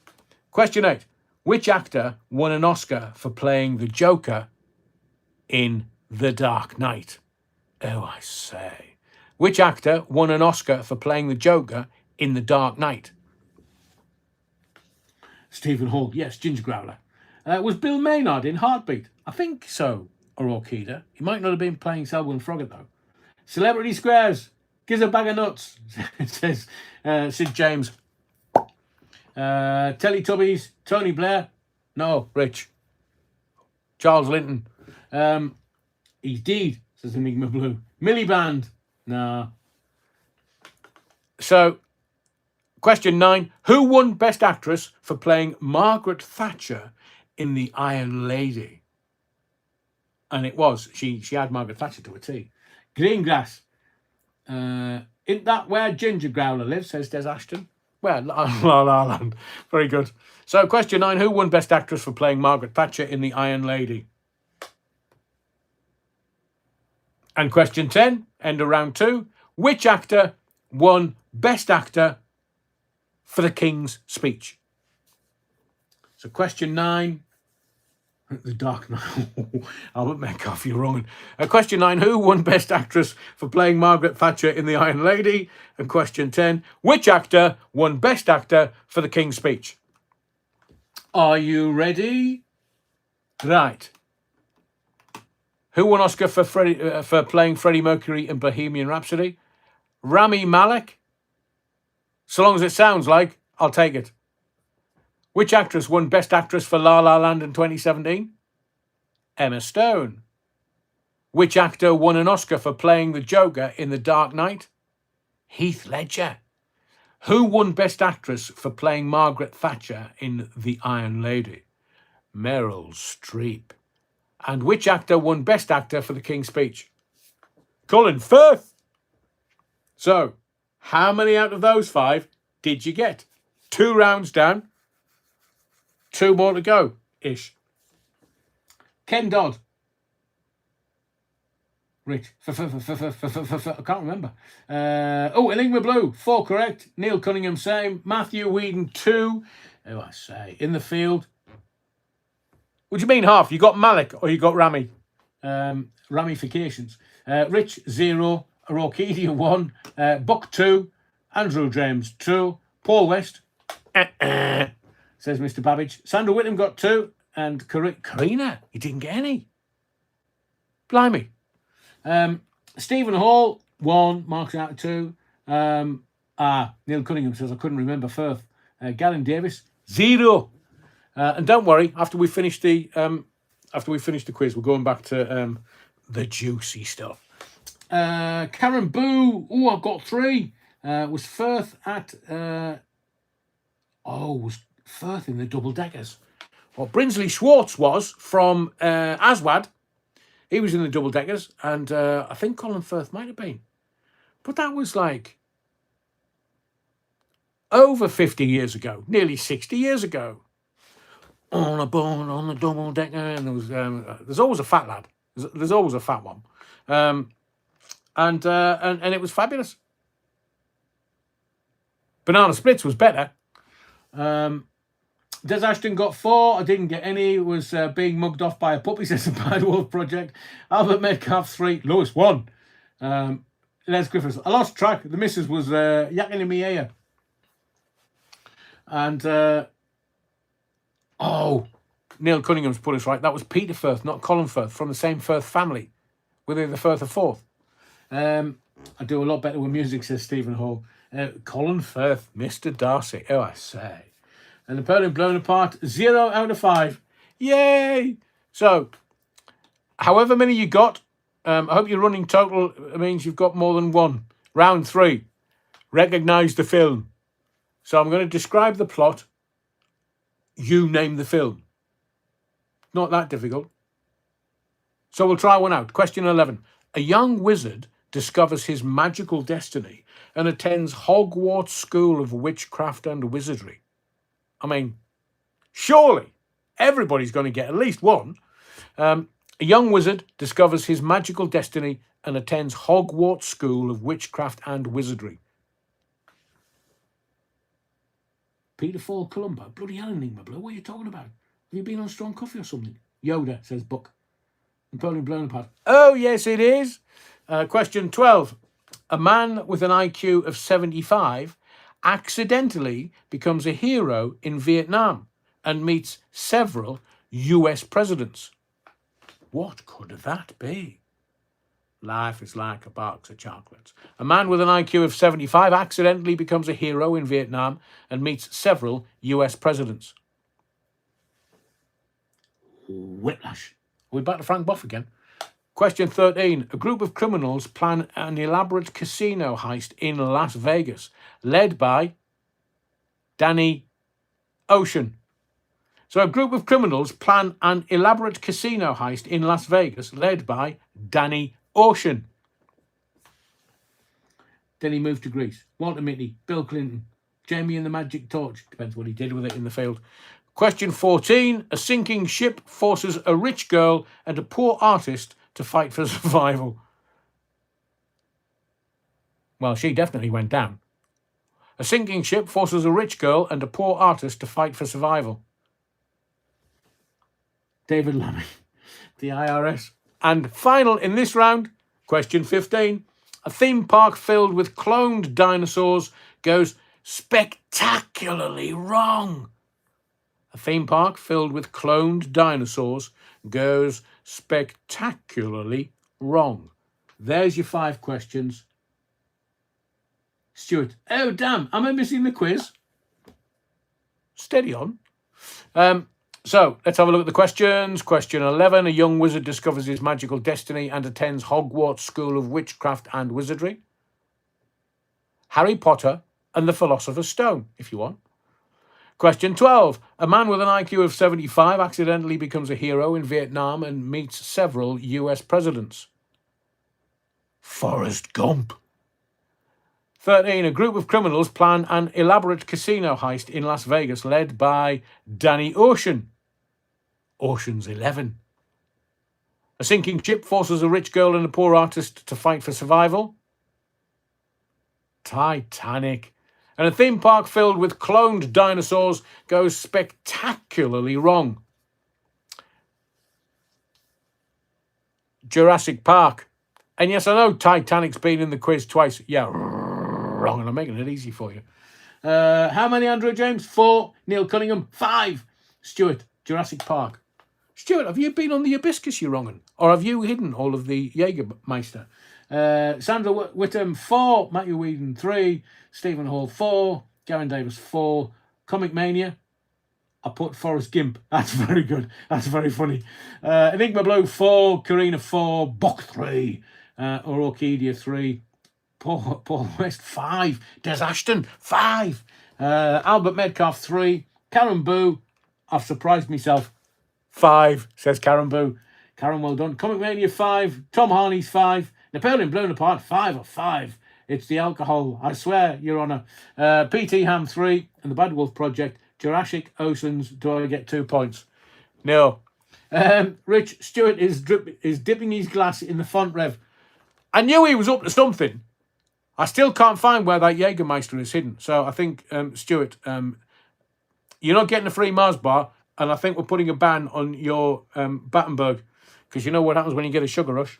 Question 8. Which actor won an Oscar for playing the Joker in The Dark Knight? Oh, I say. Which actor won an Oscar for playing the Joker in The Dark Knight? Stephen Hall. Yes, Ginger Growler. Was Bill Maynard in Heartbeat? I think so, or Orkida. He might not have been playing Selwyn Froggatt, though. Celebrity Squares. Gives a bag of nuts, says Sid James. Teletubbies. Tony Blair. No, Rich. Charles Linton. He's deed, says Enigma Blue. Milliband. No. So, question 9. Who won Best Actress for playing Margaret Thatcher in The Iron Lady? And it was. She had Margaret Thatcher to a T. Greengrass. Isn't that where Ginger Growler lives, says Des Ashton? Well, La La Land. Very good. So, question 9. Who won Best Actress for playing Margaret Thatcher in The Iron Lady? And question 10, end of round 2. Which actor won Best Actor for The King's Speech? So, question 9. The Dark Knight. Albert Metcalf, you're wrong. Question 9. Who won Best Actress for playing Margaret Thatcher in The Iron Lady? And question 10. Which actor won Best Actor for The King's Speech? Are you ready? Right. Who won Oscar for playing Freddie Mercury in Bohemian Rhapsody? Rami Malek. So long as it sounds like, I'll take it. Which actress won Best Actress for La La Land in 2017? Emma Stone. Which actor won an Oscar for playing the Joker in The Dark Knight? Heath Ledger. Who won Best Actress for playing Margaret Thatcher in The Iron Lady? Meryl Streep. And which actor won Best Actor for The King's Speech? Colin Firth. So, how many out of those 5 did you get? 2 rounds down. 2 more to go, ish. Ken Dodd. Rich. I can't remember. Enigma Blue. 4 correct. Neil Cunningham, same. Matthew Whedon, 2. Oh, I say. In the field. What do you mean half? You got Malik or you got Rami? Ramifications. Rich, 0. Orkidea, 1. Buck, 2. Andrew James, 2. Paul West. Says Mr. Babbage. Sandra Whittam got 2. And Karina, he didn't get any. Blimey. Stephen Hall, 1. Marks out of 2. Neil Cunningham says, I couldn't remember Firth. Gavin Davis, 0. And don't worry, after we finish the quiz, we're going back to the juicy stuff. Karen Boo, I've got 3. Was Firth at... was Firth in the double deckers? Well, Brinsley Schwartz was from Aswad. He was in the double deckers, and I think Colin Firth might have been. But that was like over 50 years ago, nearly 60 years ago. On a bone, on the double decker, and there's always a fat lad. There's always a fat one. And it was fabulous. Banana Splits was better. Des Ashton got 4. I didn't get any. It was being mugged off by a puppy, says the Bad Wolf Project. Albert Metcalf, 3. Lewis, 1. Les Griffiths. I lost track. The missus was yakking in my ear. And Neil Cunningham's put us right. That was Peter Firth, not Colin Firth, from the same Firth family. Whether the Firth or Forth. I do a lot better with music, says Stephen Hall. Colin Firth, Mr. Darcy. Oh, I say. And Napoleon blown apart. 0 out of 5. Yay! So, however many you got, I hope your running total means you've got more than 1. Round 3. Recognise the film. So I'm going to describe the plot. You name the film. Not that difficult. So we'll try one out. Question 11. A young wizard discovers his magical destiny and attends Hogwarts School of Witchcraft and Wizardry. I mean, surely everybody's going to get at least 1. A young wizard discovers his magical destiny and attends Hogwarts School of Witchcraft and Wizardry. Peter Fall Columbo. Bloody hell, Enigma Blue. What are you talking about? Have you been on strong coffee or something? Yoda, says Buck. Napoleon blown apart. Oh, yes, it is. Question 12. A man with an IQ of 75 accidentally becomes a hero in Vietnam and meets several US presidents. What could that be? Life is like a box of chocolates. A man with an IQ of 75 accidentally becomes a hero in Vietnam and meets several US presidents. Whiplash. We're back to Frank Buff again. Question 13. A group of criminals plan an elaborate casino heist in Las Vegas, led by Danny Ocean. So a group of criminals plan an elaborate casino heist in Las Vegas, led by Danny Ocean. Then he moved to Greece. Walter Mitty, Bill Clinton, Jamie and the Magic Torch. Depends what he did with it in the field. Question 14. A sinking ship forces a rich girl and a poor artist to fight for survival. Well, she definitely went down. A sinking ship forces a rich girl and a poor artist to fight for survival. David Lammy, the IRS. And final in this round, question 15. A theme park filled with cloned dinosaurs goes spectacularly wrong. A theme park filled with cloned dinosaurs goes spectacularly wrong. There's your 5 questions. Stuart. Oh, damn. Am I missing the quiz? Steady on. So, let's have a look at the questions. Question 11. A young wizard discovers his magical destiny and attends Hogwarts School of Witchcraft and Wizardry. Harry Potter and the Philosopher's Stone, if you want. Question 12. A man with an IQ of 75 accidentally becomes a hero in Vietnam and meets several US presidents. Forrest Gump. 13. A group of criminals plan an elaborate casino heist in Las Vegas led by Danny Ocean. Ocean's 11. A sinking ship forces a rich girl and a poor artist to fight for survival. Titanic. And a theme park filled with cloned dinosaurs goes spectacularly wrong. Jurassic Park. And yes, I know Titanic's been in the quiz twice. Yeah, wrong, and I'm making it easy for you. How many, Andrew James? 4. Neil Cunningham? 5. Stuart, Jurassic Park. Stuart, have you been on the hibiscus, you wrong'un? Or have you hidden all of the Jägermeister? Sandra Whittam, 4. Matthew Whedon, 3. Stephen Hall, 4. Gavin Davis, 4. Comic Mania. I put Forrest Gimp. That's very good. That's very funny. Enigma Blue, 4. Karina, 4. Buck, 3. Orchidia, 3. Paul West, 5. Des Ashton, 5. Albert Metcalf, 3. Karen Boo, I've surprised myself. 5, says Karen Boo. Karen, well done. Comic Mania, 5. Tom Harney's 5. Napoleon Blown Apart, 5 of 5. It's the alcohol, I swear, Your Honour. P.T. Ham, 3. And the Bad Wolf Project, Jurassic Oceans. Do I get 2 points? No. Rich Stewart is dipping his glass in the font rev. I knew he was up to something. I still can't find where that Jägermeister is hidden. So I think, Stuart, you're not getting a free Mars bar, and I think we're putting a ban on your Battenberg, because you know what happens when you get a sugar rush.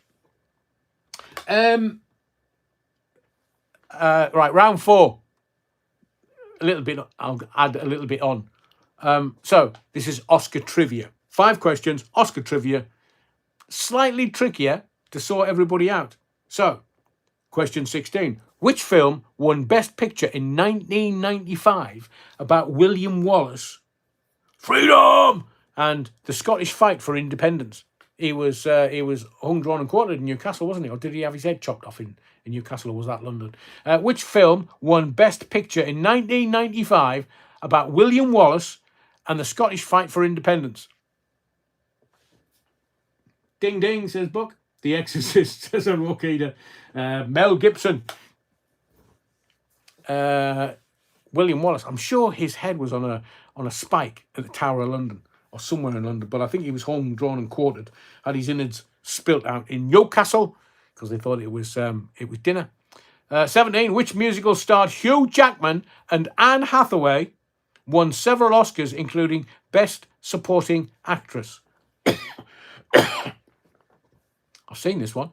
Right, round 4. A little bit, I'll add a little bit on. So this is Oscar trivia. 5 questions, Oscar trivia. Slightly trickier to sort everybody out. So, question 16. Which film won Best Picture in 1995 about William Wallace, freedom, and the Scottish fight for independence? He was hung, drawn and quartered in Newcastle, wasn't he? Or did he have his head chopped off in Newcastle, or was that London? Which film won Best Picture in 1995 about William Wallace and the Scottish fight for independence? Ding ding, says Buck. The Exorcist, says Rokida. Mel Gibson. William Wallace. I'm sure his head was on a spike at the Tower of London or somewhere in London, but I think he was hung, drawn and quartered, had his innards spilt out in Newcastle because they thought it was dinner. 17. Which musical starred Hugh Jackman and Anne Hathaway won several Oscars, including Best Supporting Actress. I've seen this one.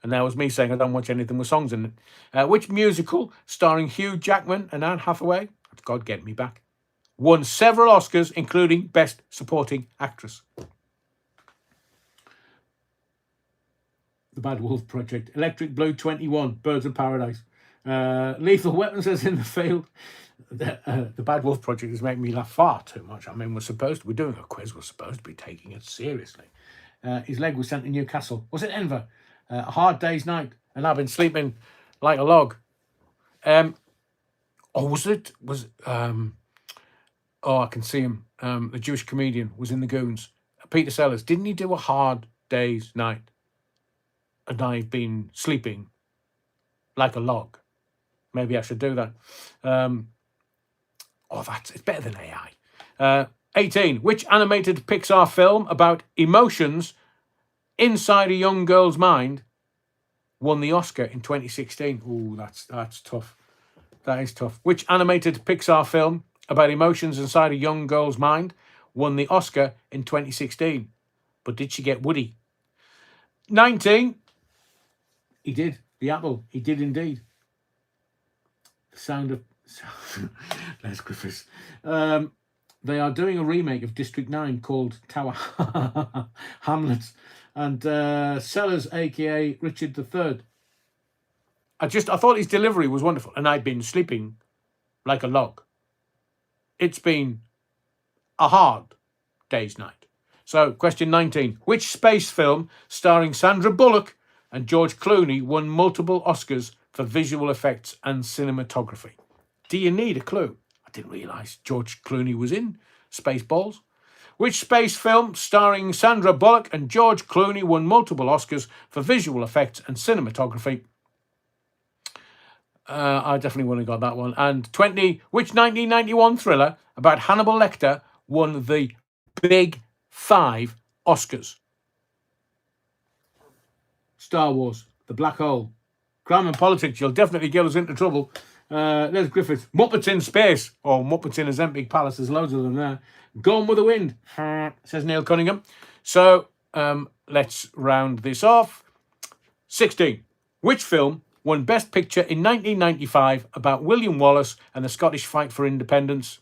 And that was me saying I don't watch anything with songs in it. Which musical starring Hugh Jackman and Anne Hathaway, God Get Me Back, won several Oscars, including Best Supporting Actress? The Bad Wolf Project. Electric Blue 21. Birds of Paradise. Lethal Weapon says in the field. The Bad Wolf Project is making me laugh far too much. I mean, we're doing a quiz. We're supposed to be taking it seriously. His leg was sent to Newcastle. Was it Enver? A hard day's night, and I've been sleeping like a log. Or was it? Oh, I can see him. The Jewish comedian was in the Goons. Peter Sellers. Didn't he do a hard day's night? And I've been sleeping like a log. Maybe I should do that. It's better than AI. 18. Which animated Pixar film about emotions inside a young girl's mind won the Oscar in 2016? Ooh, that's tough. That is tough. Which animated Pixar film about emotions inside a young girl's mind won the Oscar in 2016? But did she get Woody? 19. He did. The Apple. He did indeed. The Sound of... Les Griffiths. They are doing a remake of District 9 called Tower Hamlets. And Sellers, a.k.a. Richard III. I thought his delivery was wonderful. And I've been sleeping like a log. It's been a hard day's night. So, question 19. Which space film starring Sandra Bullock and George Clooney won multiple Oscars for visual effects and cinematography? Do you need a clue? I didn't realise George Clooney was in Spaceballs. Which space film starring Sandra Bullock and George Clooney won multiple Oscars for visual effects and cinematography? I definitely wouldn't have got that one. And 20. Which 1991 thriller about Hannibal Lecter won the Big 5 Oscars? Star Wars, The Black Hole. Crime and Politics, you'll definitely get us into trouble. Les Griffiths, Muppets in Space, or Muppets in a Zempic Palace, there's loads of them there. Gone with the Wind, says Neil Cunningham. So, let's round this off. 16. Which film won Best Picture in 1995 about William Wallace and the Scottish fight for independence?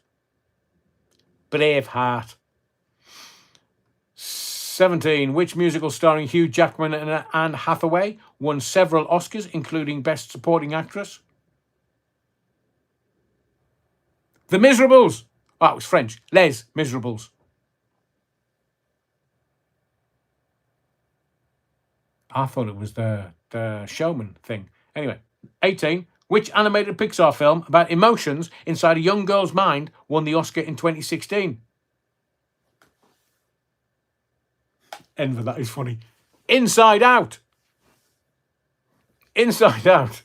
Braveheart. 17. Which musical starring Hugh Jackman and Anne Hathaway won several Oscars, including Best Supporting Actress? The Miserables. Oh, it was French. Les Miserables. I thought it was the showman thing. Anyway, 18. Which animated Pixar film about emotions inside a young girl's mind won the Oscar in 2016? Enver, that is funny. Inside Out. Inside Out.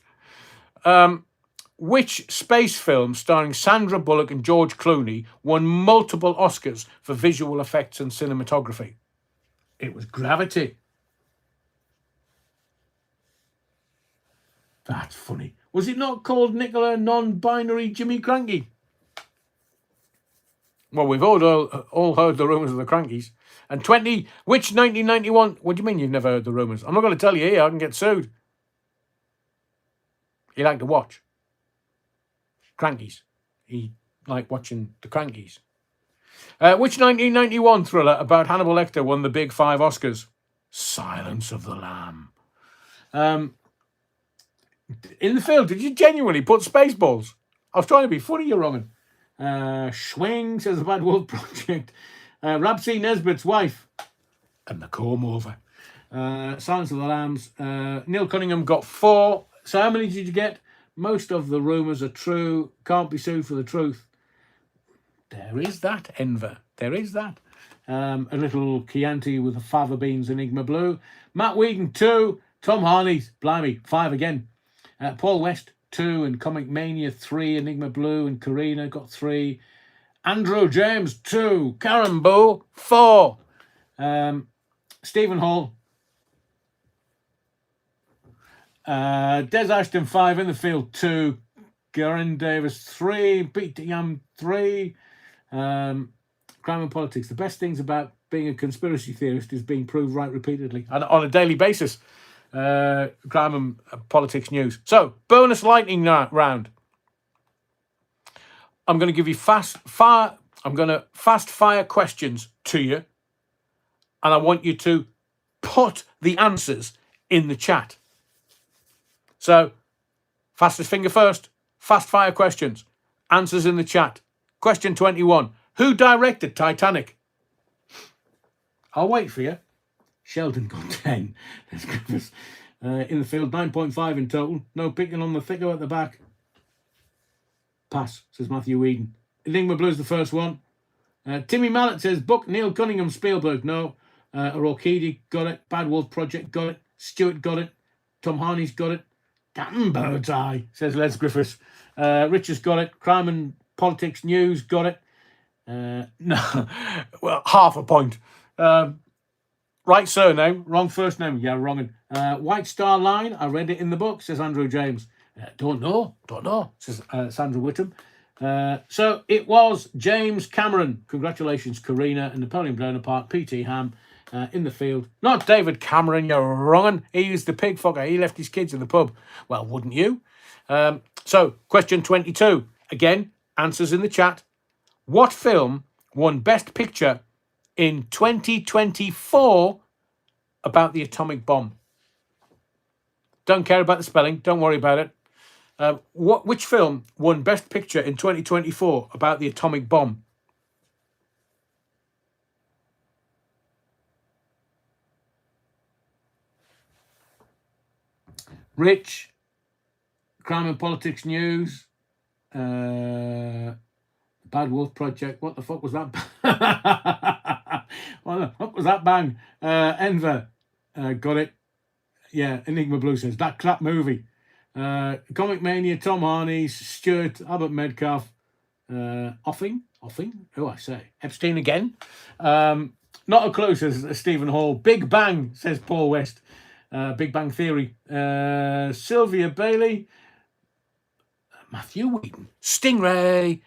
Which space film starring Sandra Bullock and George Clooney won multiple Oscars for visual effects and cinematography? It was Gravity. That's funny. Was it not called Nicola Non-Binary Jimmy Cranky? Well, we've all heard the rumours of the Crankies. And 20, which 1991... What do you mean you've never heard the rumours? I'm not going to tell you here. I can get sued. You like to watch Crankies. He like watching the Crankies. Which 1991 thriller about Hannibal Lecter won the Big 5 Oscars? Silence of the Lamb. In the field, did you genuinely put Spaceballs? I was trying to be funny, you're wrong. Schwing, says the Bad Wolf Project. Rabsy Nesbitt's wife. And the comb over. Silence of the Lambs. Neil Cunningham got 4. So how many did you get? Most of the rumours are true. Can't be sued for the truth. There is that, Enver. There is that. A little Chianti with the fava beans Enigma Blue. Matt Whedon, 2. Tom Harney's, blimey, 5 again. Paul West, 2. And Comic Mania, 3. Enigma Blue and Karina got 3. Andrew James, 2. Karen Bull, 4. Stephen Hall. Des Ashton, 5. In the field, 2. Garen Davis 3, BTM 3. Crime and Politics. The best things about being a conspiracy theorist is being proved right repeatedly and on a daily basis. Crime and Politics news. So, bonus lightning round. I'm going to give you fast fire questions to you, and I want you to put the answers in the chat. So, fastest finger first, fast fire questions, answers in the chat. Question 21. Who directed Titanic? I'll wait for you. Sheldon got 10. In the field, 9.5 in total. No picking on the thicker at the back. Pass, says Matthew Eden. Enigma Blue's the first one. Timmy Mallet says, book Neil Cunningham, Spielberg. No. Orkidi got it. Bad Wolf Project got it. Stewart got it. Tom Harney's got it. Damn Birdseye, says Les Griffiths. Richard's got it. Crime and Politics News got it. No, well, half a point. Right surname, wrong first name. Yeah, wrong. White Star Line, I read it in the book, says Andrew James. Don't know, says Sandra Whittam. So it was James Cameron. Congratulations, Karina and Napoleon Bonaparte, P.T. Ham in the field. Not David Cameron, you're wrong. He's the pig fucker. He left his kids in the pub. Well, wouldn't you? So, question 22. Again, answers in the chat. What film won Best Picture in 2024 about the atomic bomb? Don't care about the spelling. Don't worry about it. Which film won Best Picture in 2024 about the atomic bomb? Rich, Crime and Politics News, Bad Wolf Project. What the fuck was that? What the fuck was that bang? Enver got it. Yeah, Enigma Blue says that crap movie. Comic Mania, Tom Harney, Stewart, Albert Metcalf, Offing. Oh, I say Epstein again. Not a clue, says Stephen Hall. Big Bang, says Paul West. Big Bang Theory. Sylvia Bailey. Matthew Wheaton. Stingray.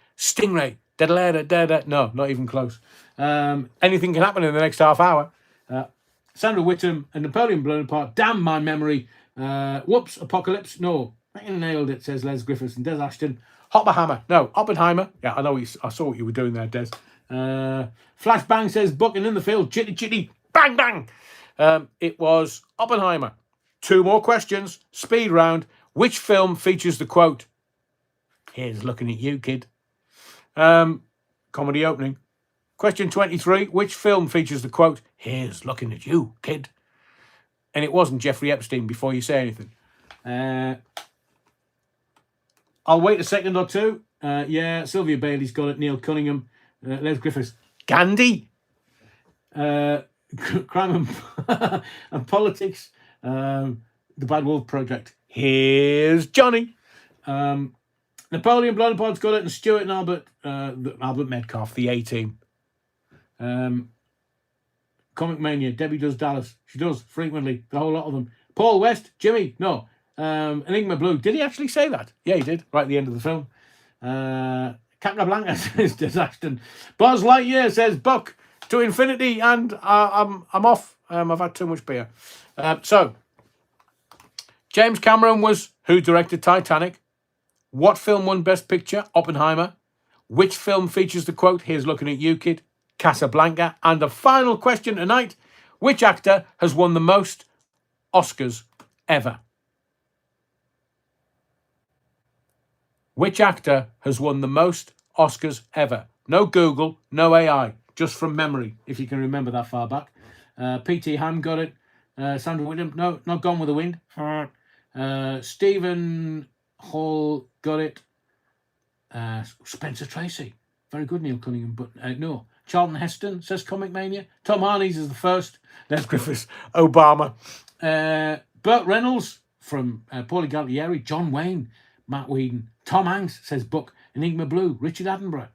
No, not even close. Anything can happen in the next half hour. Sandra Whittam and Napoleon Bonaparte. Damn my memory. Whoops, Apocalypse. No, I nailed it, says Les Griffiths and Des Ashton. Oppenheimer. No, Oppenheimer. Yeah, I saw what you were doing there, Des. Flashbang says Bucking in the field. Chitty, bang, bang. It was Oppenheimer. 2 more questions. Speed round. Which film features the quote, "Here's looking at you, kid"? Comedy opening. Question 23. Which film features the quote, "Here's looking at you, kid"? And it wasn't Jeffrey Epstein, before you say anything. I'll wait a second or two. Yeah, Sylvia Bailey's got it. Neil Cunningham. Les Griffiths. Gandhi. Crime and Politics. The Bad Wolf Project. Here's Johnny. Napoleon Bonaparte's got it, and Stewart and Albert Metcalf, the A-Team. Comic Mania, Debbie does Dallas. She does, frequently, the whole lot of them. Paul West, Jimmy, no. Enigma Blue, did he actually say that? Yeah, he did, right at the end of the film. Capablanca says Des Ashton. Buzz Lightyear says Buck to infinity, and I'm off. I've had too much beer. So, James Cameron was who directed Titanic. What film won Best Picture? Oppenheimer. Which film features the quote, "Here's looking at you, kid"? Casablanca. And the final question tonight, which actor has won the most Oscars ever? Which actor has won the most Oscars ever? No Google, no AI, just from memory, if you can remember that far back. P.T. Ham got it. Sandra Whittam, no, not Gone with the Wind. Stephen Hall got it. Spencer Tracy. Very good, Neil Cunningham, but no. Charlton Heston, says Comic Mania. Tom Harney's is the first. Les Griffiths. Obama. Burt Reynolds from Paulie Galtieri. John Wayne. Matt Whedon. Tom Hanks, says Buck. Enigma Blue. Richard Attenborough.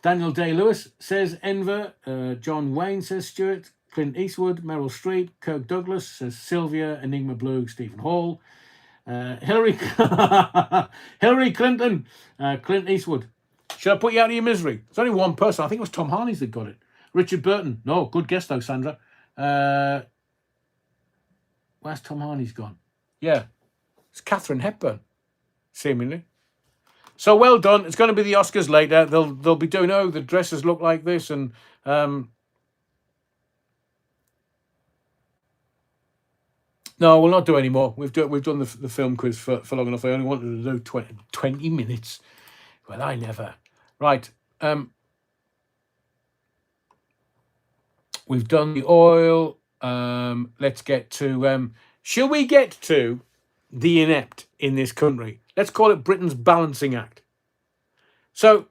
Daniel Day-Lewis, says Enver. John Wayne, says Stewart. Clint Eastwood. Meryl Streep. Kirk Douglas, says Sylvia. Enigma Blue. Stephen Hall. Hillary Hillary Clinton, Clint Eastwood. Should I put you out of your misery? There's only one person. I think it was Tom Harney's that got it. Richard Burton. No, good guess though, Sandra. Where's Tom Harney's gone? Yeah, it's Catherine Hepburn, seemingly. So well done. It's going to be the Oscars later. They'll be doing, oh, the dresses look like this, and no, we'll not do any more. We've done the film quiz for long enough. I only wanted to do 20 minutes. Well, I never. Right. We've done the oil. Let's get to. Shall we get to the inept in this country? Let's call it Britain's balancing act. So,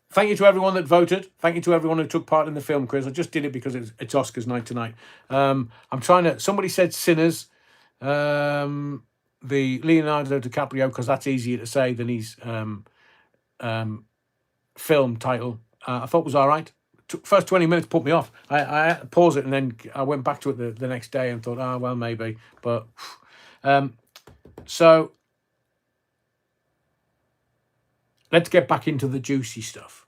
thank you to everyone that voted. Thank you to everyone who took part in the film quiz. I just did it because it's Oscars night tonight. I'm trying to. Somebody said Sinners, the Leonardo DiCaprio, because that's easier to say than his film title. I thought was all right. First 20 minutes put me off. I had to pause it, and then I went back to it the next day and thought, oh, well, maybe. But so let's get back into the juicy stuff,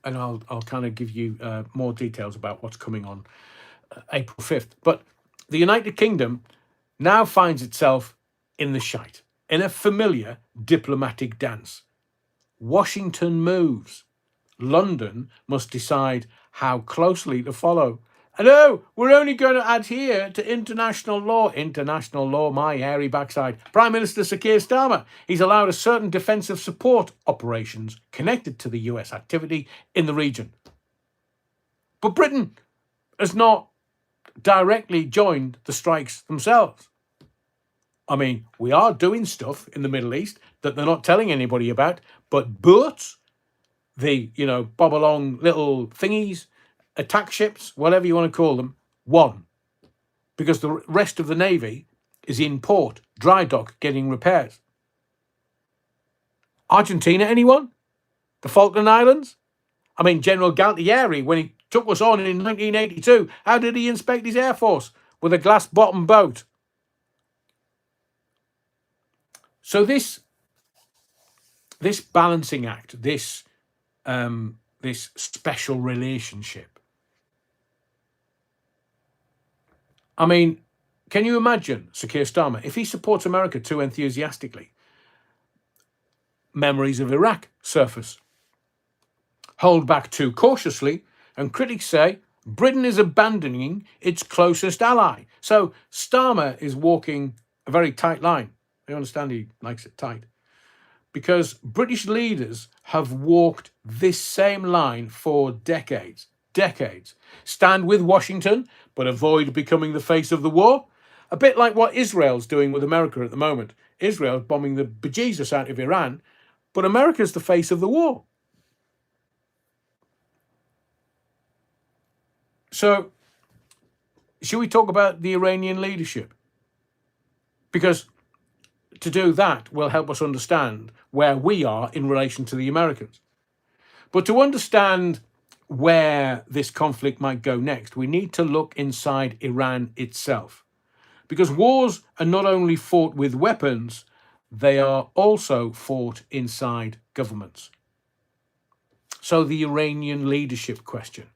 and I'll kind of give you more details about what's coming on April 5th. But the United Kingdom now finds itself in the shite, in a familiar diplomatic dance. Washington moves. London must decide how closely to follow. And oh, we're only going to adhere to international law. International law, my hairy backside. Prime Minister Sir Keir Starmer, he's allowed a certain defensive support operations connected to the US activity in the region. But Britain has not directly joined the strikes themselves. I mean, we are doing stuff in the Middle East that they're not telling anybody about, but boats, the, bob along little thingies, attack ships, whatever you want to call them, won. Because the rest of the Navy is in port, dry dock, getting repairs. Argentina, anyone? The Falkland Islands? I mean, General Galtieri, when he took us on in 1982, how did he inspect his Air Force? With a glass-bottom boat. So this balancing act, this special relationship. I mean, can you imagine Sir Keir Starmer, if he supports America too enthusiastically? Memories of Iraq surface. Hold back too cautiously, and critics say Britain is abandoning its closest ally. So Starmer is walking a very tight line. I understand he likes it tight. Because British leaders have walked this same line for decades. Stand with Washington, but avoid becoming the face of the war. A bit like what Israel's doing with America at the moment. Israel's bombing the bejesus out of Iran, but America's the face of the war. So, should we talk about the Iranian leadership? Because to do that will help us understand where we are in relation to the Americans. But to understand where this conflict might go next, we need to look inside Iran itself. Because wars are not only fought with weapons, they are also fought inside governments. So the Iranian leadership question.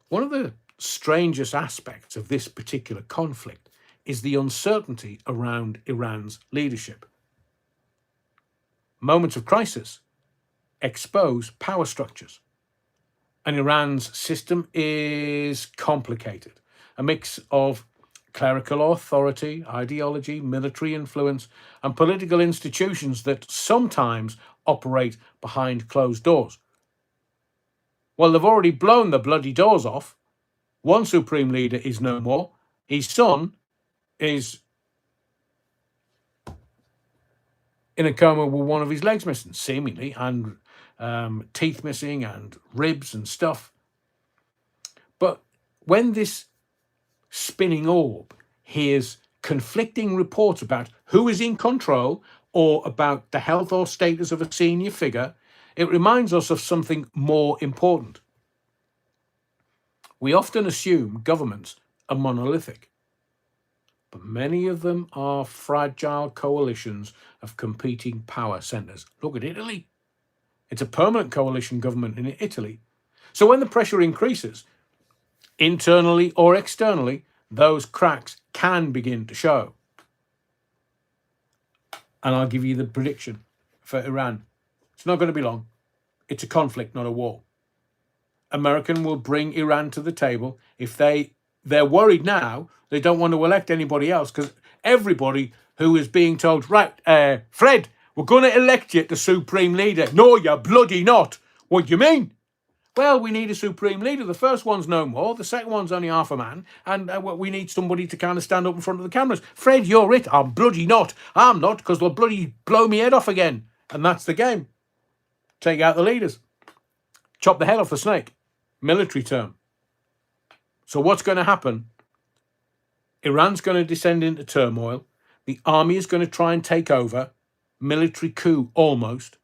One of the strangest aspects of this particular conflict is the uncertainty around Iran's leadership. Moments of crisis expose power structures. And Iran's system is complicated. A mix of clerical authority, ideology, military influence, and political institutions that sometimes operate behind closed doors. Well, they've already blown the bloody doors off. One supreme leader is no more. His son is in a coma with one of his legs missing, seemingly, and teeth missing and ribs and stuff. But when this spinning orb hears conflicting reports about who is in control or about the health or status of a senior figure, it reminds us of something more important. We often assume governments are monolithic. but many of them are fragile coalitions of competing power centres. Look at Italy. It's a permanent coalition government in Italy. So when the pressure increases, internally or externally, those cracks can begin to show. And I'll give you the prediction for Iran. It's not going to be long. It's a conflict, not a war. American will bring Iran to the table. If they're worried now, they don't want to elect anybody else, because everybody who is being told, right, Fred, we're going to elect you the supreme leader. No, you're bloody not. What do you mean? Well, we need a supreme leader. The first one's no more. The second one's only half a man. And we need somebody to kind of stand up in front of the cameras. Fred, you're it. I'm bloody not. I'm not, because they'll bloody blow me head off again. And that's the game. Take out the leaders. Chop the head off the snake. Military term. So what's going to happen? Iran's going to descend into turmoil. The army is going to try and take over. Military coup, almost.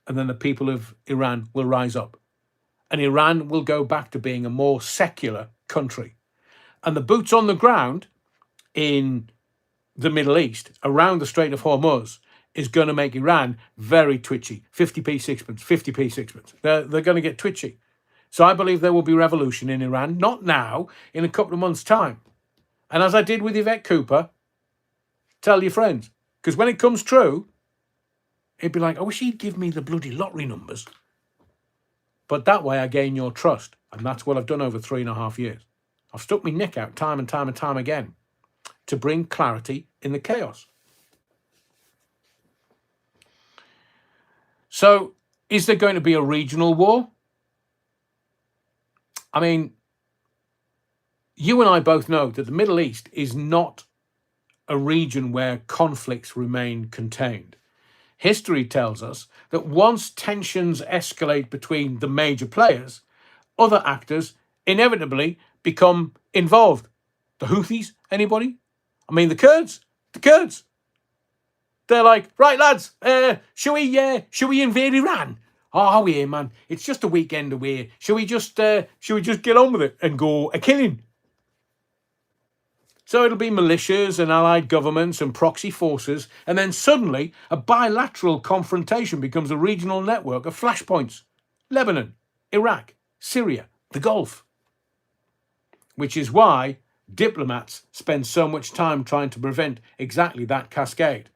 And then the people of Iran will rise up. And Iran will go back to being a more secular country. And the boots on the ground in the Middle East, around the Strait of Hormuz, is going to make Iran very twitchy. 50p sixpence, 50p sixpence. They're going to get twitchy. So I believe there will be revolution in Iran, not now, in a couple of months' time. And as I did with Yvette Cooper, tell your friends. Because when it comes true, it'd be like, I wish he'd give me the bloody lottery numbers. But that way I gain your trust. And that's what I've done over 3.5 years. I've stuck my neck out time and time and time again to bring clarity in the chaos. So, is there going to be a regional war? I mean, you and I both know that the Middle East is not a region where conflicts remain contained. History tells us that once tensions escalate between the major players, other actors inevitably become involved. The Houthis, anybody? I mean, the Kurds. They're like, right, lads, shall we invade Iran? Oh, yeah, man, it's just a weekend away. Shall we just get on with it and go a killing? So it'll be militias and allied governments and proxy forces, and then suddenly a bilateral confrontation becomes a regional network of flashpoints. Lebanon, Iraq, Syria, the Gulf. Which is why diplomats spend so much time trying to prevent exactly that cascade.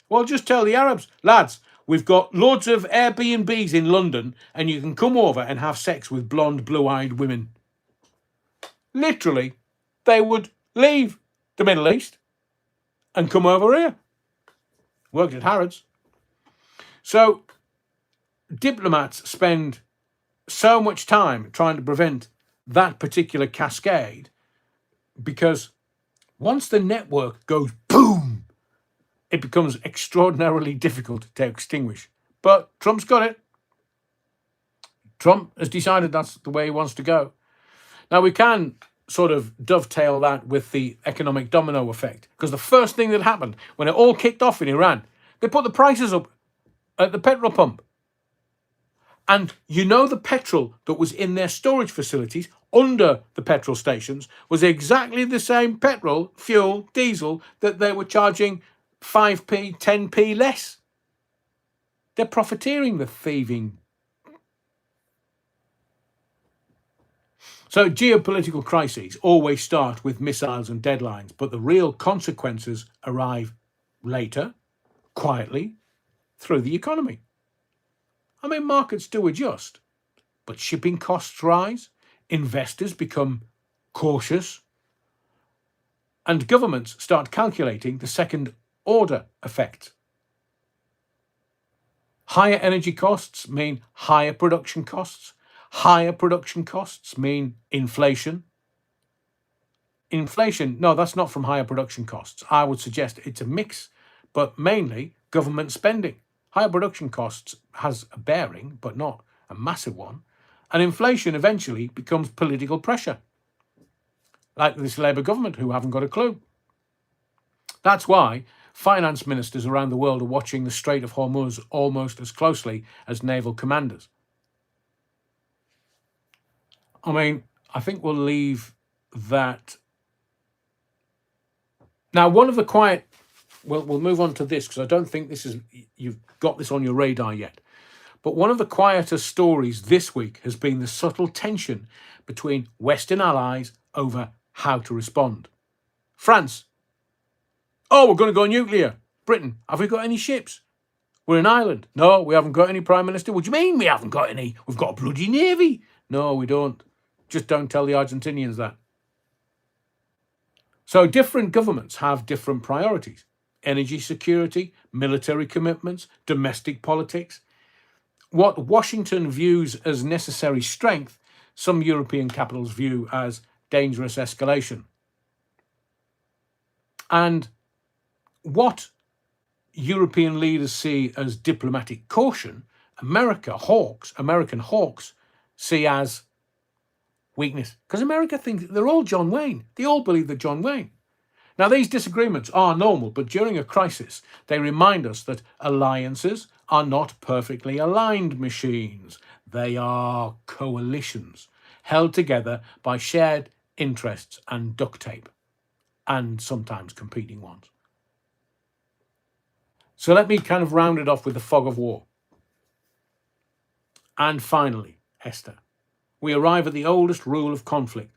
Well, just tell the Arabs, lads, we've got loads of Airbnbs in London, and you can come over and have sex with blonde, blue-eyed women. Literally, they would leave the Middle East and come over here. Worked at Harrods. So diplomats spend so much time trying to prevent that particular cascade, because once the network goes boom, it becomes extraordinarily difficult to extinguish. But Trump's got it. Trump has decided that's the way he wants to go. Now, we can sort of dovetail that with the economic domino effect, because the first thing that happened when it all kicked off in Iran, they put the prices up at the petrol pump. And you know, the petrol that was in their storage facilities under the petrol stations was exactly the same petrol, fuel, diesel that they were charging 5p, 10p less. They're profiteering, the thieving. So geopolitical crises always start with missiles and deadlines, but the real consequences arrive later, quietly, through the economy. I mean, markets do adjust, but shipping costs rise, investors become cautious, and governments start calculating the second order effect. Higher energy costs mean higher production costs. Higher production costs mean inflation. Inflation, no, that's not from higher production costs. I would suggest it's a mix, but mainly government spending. Higher production costs has a bearing, but not a massive one. And inflation eventually becomes political pressure, like this Labour government, who haven't got a clue. That's why finance ministers around the world are watching the Strait of Hormuz almost as closely as naval commanders. I mean, I think we'll leave that Now, one of the quiet, we'll move on to this because I don't think you've got this on your radar yet. But one of the quieter stories this week has been the subtle tension between Western allies over how to respond. France. Oh, we're going to go nuclear. Britain. Have we got any ships? We're an island. No, we haven't got any prime minister. What do you mean we haven't got any? We've got a bloody navy. No, we don't. Just don't tell the Argentinians that. So different governments have different priorities. Energy security, military commitments, domestic politics. What Washington views as necessary strength, some European capitals view as dangerous escalation. And what European leaders see as diplomatic caution, American hawks see as weakness. Because America thinks they're all John Wayne. They all believe they're John Wayne. Now, these disagreements are normal, but during a crisis, they remind us that alliances are not perfectly aligned machines. They are coalitions held together by shared interests and duct tape, and sometimes competing ones. So let me kind of round it off with the fog of war. And finally, Esther, we arrive at the oldest rule of conflict.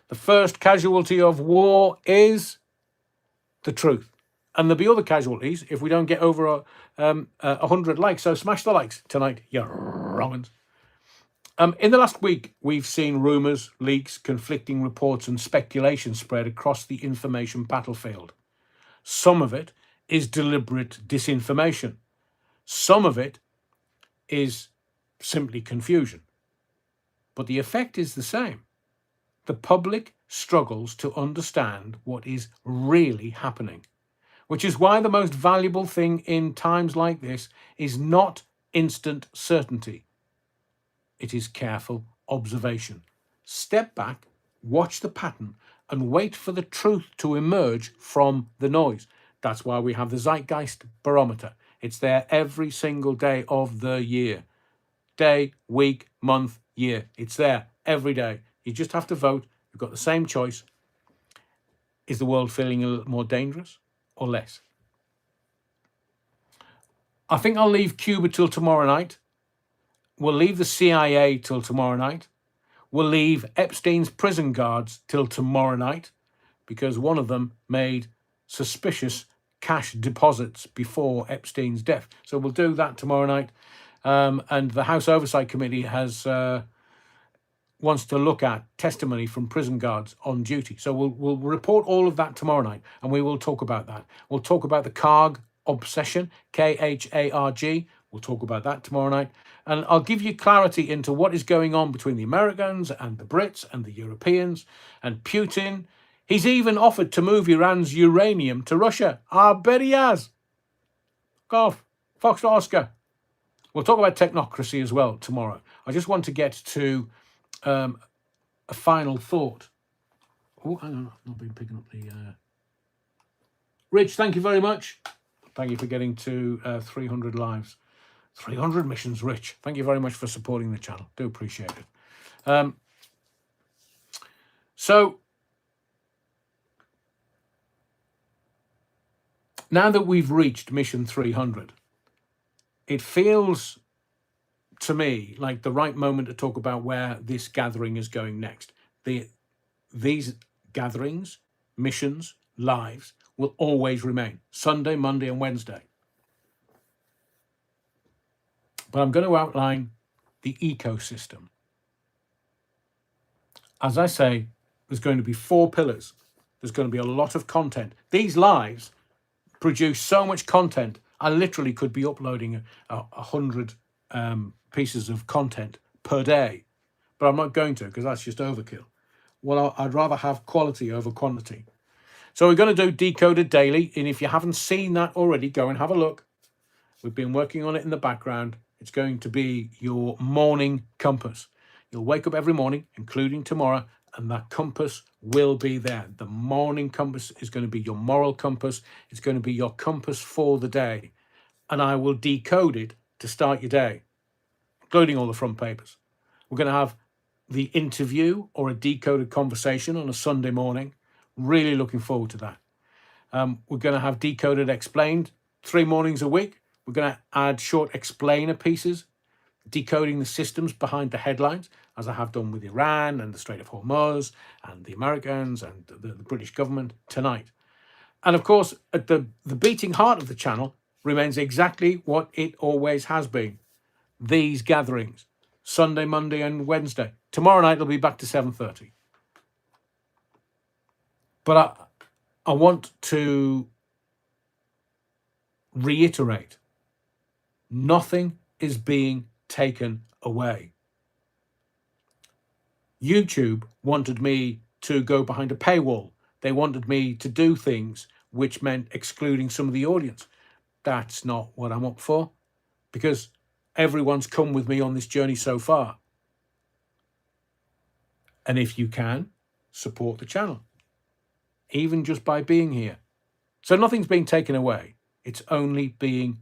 The first casualty of war is the truth. And there'll be other casualties if we don't get over 100 likes. So smash the likes tonight, you wrong-uns. In the last week, we've seen rumours, leaks, conflicting reports and speculation spread across the information battlefield. Some of it is deliberate disinformation. Some of it is simply confusion. But the effect is the same. The public struggles to understand what is really happening, which is why the most valuable thing in times like this is not instant certainty. It is careful observation. Step back, watch the pattern, and wait for the truth to emerge from the noise. That's why we have the Zeitgeist Barometer. It's there every single day of the year. Day, week, month, year. It's there every day. You just have to vote. You've got the same choice. Is the world feeling a little more dangerous or less? I think I'll leave Cuba till tomorrow night. We'll leave the CIA till tomorrow night. We'll leave Epstein's prison guards till tomorrow night because one of them made suspicious cash deposits before Epstein's death. So we'll do that tomorrow night. And the House Oversight Committee wants to look at testimony from prison guards on duty. So we'll report all of that tomorrow night, and we will talk about that. We'll talk about the Kharg obsession, Kharg. We'll talk about that tomorrow night. And I'll give you clarity into what is going on between the Americans and the Brits and the Europeans and Putin. He's even offered to move Iran's uranium to Russia. I bet he has. Golf. Fox Oscar. We'll talk about technocracy as well tomorrow. I just want to get to a final thought. Oh, hang on. I've not been picking up the... Rich, thank you very much. Thank you for getting to 300 lives. 300 missions, Rich. Thank you very much for supporting the channel. Do appreciate it. So, now that we've reached mission 300, it feels to me like the right moment to talk about where this gathering is going next. These gatherings, missions, lives will always remain. Sunday, Monday, and Wednesday. But I'm going to outline the ecosystem. As I say, there's going to be 4 pillars. There's going to be a lot of content. These lives produce so much content. I literally could be uploading 100 pieces of content per day, but I'm not going to because that's just overkill. Well, I'd rather have quality over quantity. So we're going to do Decoded Daily, and if you haven't seen that already, go and have a look. We've been working on it in the background. It's going to be your morning compass. You'll wake up every morning, including tomorrow, and that compass will be there. The morning compass is going to be your moral compass. It's going to be your compass for the day. And I will decode it to start your day, including all the front papers. We're going to have the interview or a decoded conversation on a Sunday morning. Really looking forward to that. We're going to have Decoded Explained 3 mornings a week. We're going to add short explainer pieces, decoding the systems behind the headlines, as I have done with Iran and the Strait of Hormuz and the Americans and the British government tonight. And of course, at the beating heart of the channel remains exactly what it always has been. These gatherings, Sunday, Monday and Wednesday. Tomorrow night it'll be back to 7:30. But I want to reiterate, nothing is being taken away. YouTube wanted me to go behind a paywall. They wanted me to do things which meant excluding some of the audience. That's not what I'm up for, because everyone's come with me on this journey so far. And if you can, support the channel, even just by being here. So nothing's being taken away. It's only being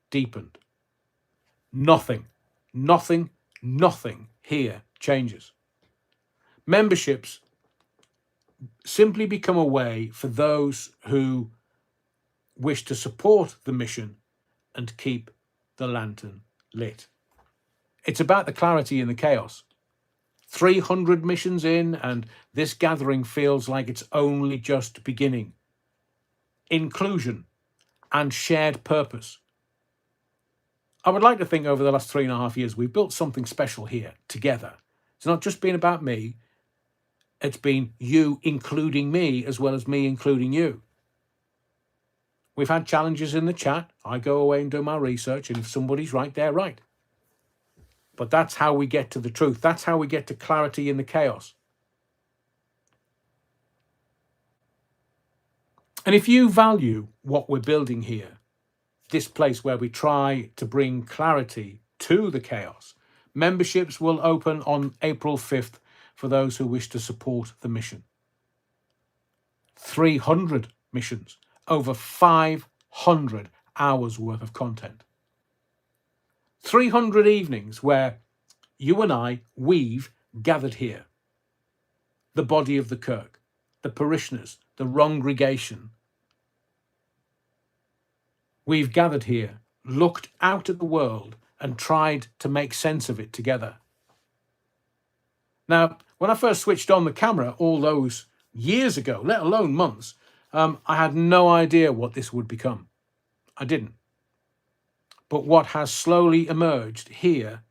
deepened. Nothing here changes. Memberships simply become a way for those who wish to support the mission and keep the lantern lit. It's about the clarity in the chaos. 300 missions in, and this gathering feels like it's only just beginning. Inclusion and shared purpose. I would like to think over the last 3.5 years, we've built something special here together. It's not just been about me. It's been you including me as well as me including you. We've had challenges in the chat. I go away and do my research, and if somebody's right, they're right. But that's how we get to the truth. That's how we get to clarity in the chaos. And if you value what we're building here, this place where we try to bring clarity to the chaos, memberships will open on April 5th for those who wish to support the mission. 300 missions, over 500 hours worth of content. 300 evenings where you and I, we've gathered here. The body of the Kirk, the parishioners, the congregation. We've gathered here, looked out at the world and tried to make sense of it together. Now, when I first switched on the camera all those years ago, let alone months, I had no idea what this would become. I didn't. But what has slowly emerged here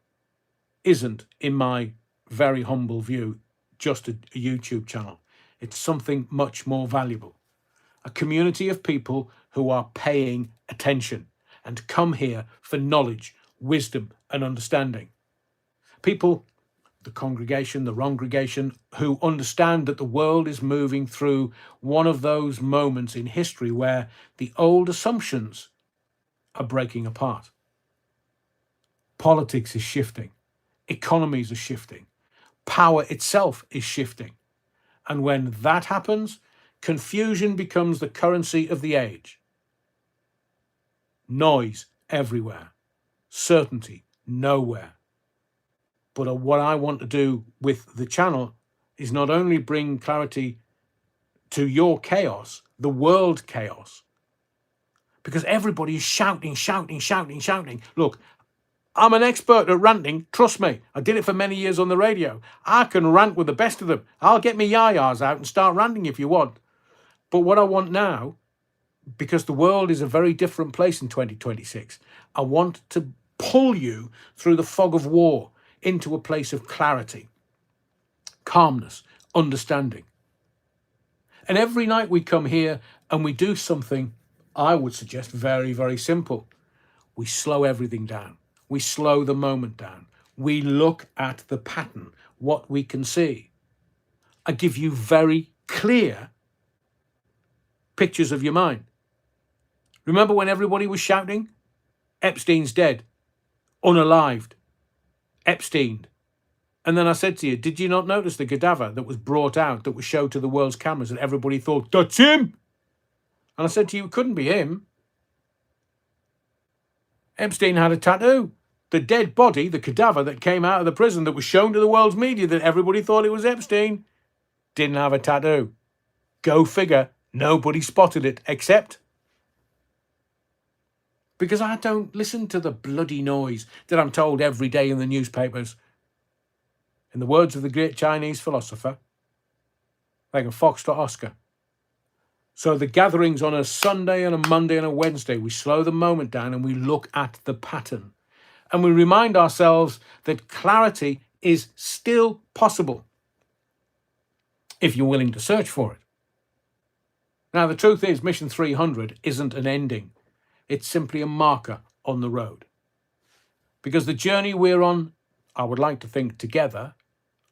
isn't, in my very humble view, just a YouTube channel. It's something much more valuable. A community of people who are paying attention and come here for knowledge, wisdom, and understanding. People, the congregation, the congregation, who understand that the world is moving through one of those moments in history where the old assumptions are breaking apart. Politics is shifting. Economies are shifting. Power itself is shifting. And when that happens, confusion becomes the currency of the age. Noise everywhere. Certainty nowhere. But what I want to do with the channel is not only bring clarity to your chaos, the world chaos, because everybody is shouting. Look, I'm an expert at ranting. Trust me, I did it for many years on the radio. I can rant with the best of them. I'll get my yayas out and start ranting if you want. But what I want now, because the world is a very different place in 2026, I want to pull you through the fog of war into a place of clarity, calmness, understanding. And every night we come here and we do something, I would suggest, very, very simple. We slow everything down. We slow the moment down. We look at the pattern, what we can see. I give you very clear pictures of your mind. Remember when everybody was shouting? Epstein's dead, unalived, Epstein. And then I said to you, did you not notice the cadaver that was brought out, that was showed to the world's cameras, and everybody thought, that's him? And I said to you, it couldn't be him. Epstein had a tattoo. The dead body, the cadaver that came out of the prison that was shown to the world's media that everybody thought it was Epstein, didn't have a tattoo. Go figure, Nobody spotted it except because I don't listen to the bloody noise that I'm told every day in the newspapers. In the words of the great Chinese philosopher, like a fox to Oscar. So the gatherings on a Sunday and a Monday and a Wednesday, we slow the moment down and we look at the pattern. And we remind ourselves that clarity is still possible if you're willing to search for it. Now, the truth is, Mission 300 isn't an ending. It's simply a marker on the road. Because the journey we're on, I would like to think together,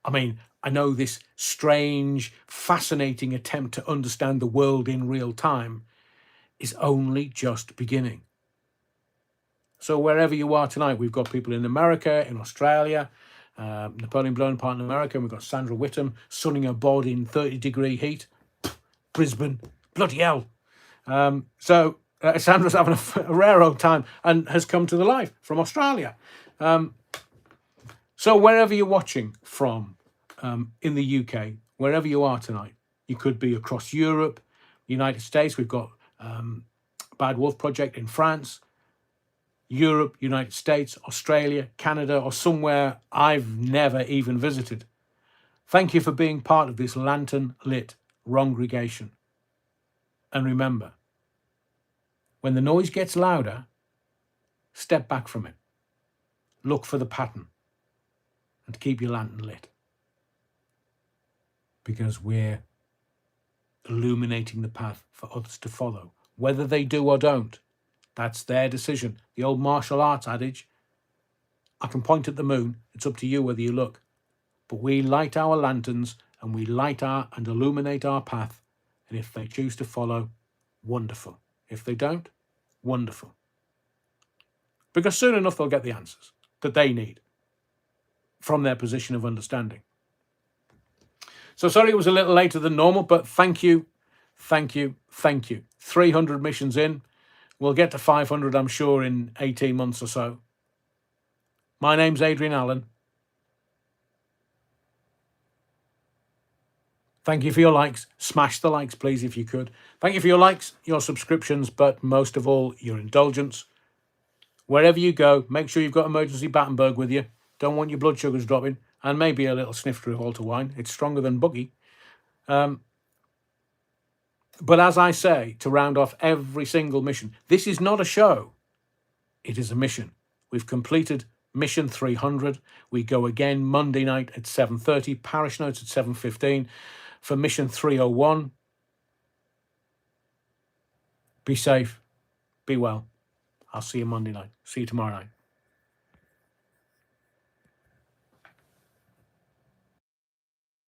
I know this strange, fascinating attempt to understand the world in real time is only just beginning. So wherever you are tonight, we've got people in America, in Australia, Napoleon Bonaparte in America, and we've got Sandra Whittam sunning her bod in 30-degree heat. Brisbane, bloody hell. So Sandra's having a rare old time and has come to the live from Australia. So wherever you're watching from in the UK, wherever you are tonight, you could be across Europe, United States. We've got Bad Wolf Project in France, Europe, United States, Australia, Canada, or somewhere I've never even visited. Thank you for being part of this lantern-lit wrongregation. And remember, when the noise gets louder, step back from it. Look for the pattern and keep your lantern lit. Because we're illuminating the path for others to follow. Whether they do or don't, that's their decision. The old martial arts adage, I can point at the moon, it's up to you whether you look. But we light our lanterns and we light and illuminate our path. And if they choose to follow, wonderful. If they don't, wonderful. Because soon enough they'll get the answers that they need from their position of understanding. So sorry it was a little later than normal, but thank you, thank you, thank you. 300 missions in. We'll get to 500, I'm sure, in 18 months or so. My name's Adrian Allen. Thank you for your likes. Smash the likes, please, if you could. Thank you for your likes, your subscriptions, but most of all, your indulgence. Wherever you go, make sure you've got emergency Battenberg with you. Don't want your blood sugars dropping. And maybe a little snifter of Alta wine. It's stronger than Boogie. But as I say, to round off every single mission, this is not a show. It is a mission. We've completed Mission 300. We go again Monday night at 7:30. Parish notes at 7:15 for Mission 301. Be safe. Be well. I'll see you Monday night. See you tomorrow night.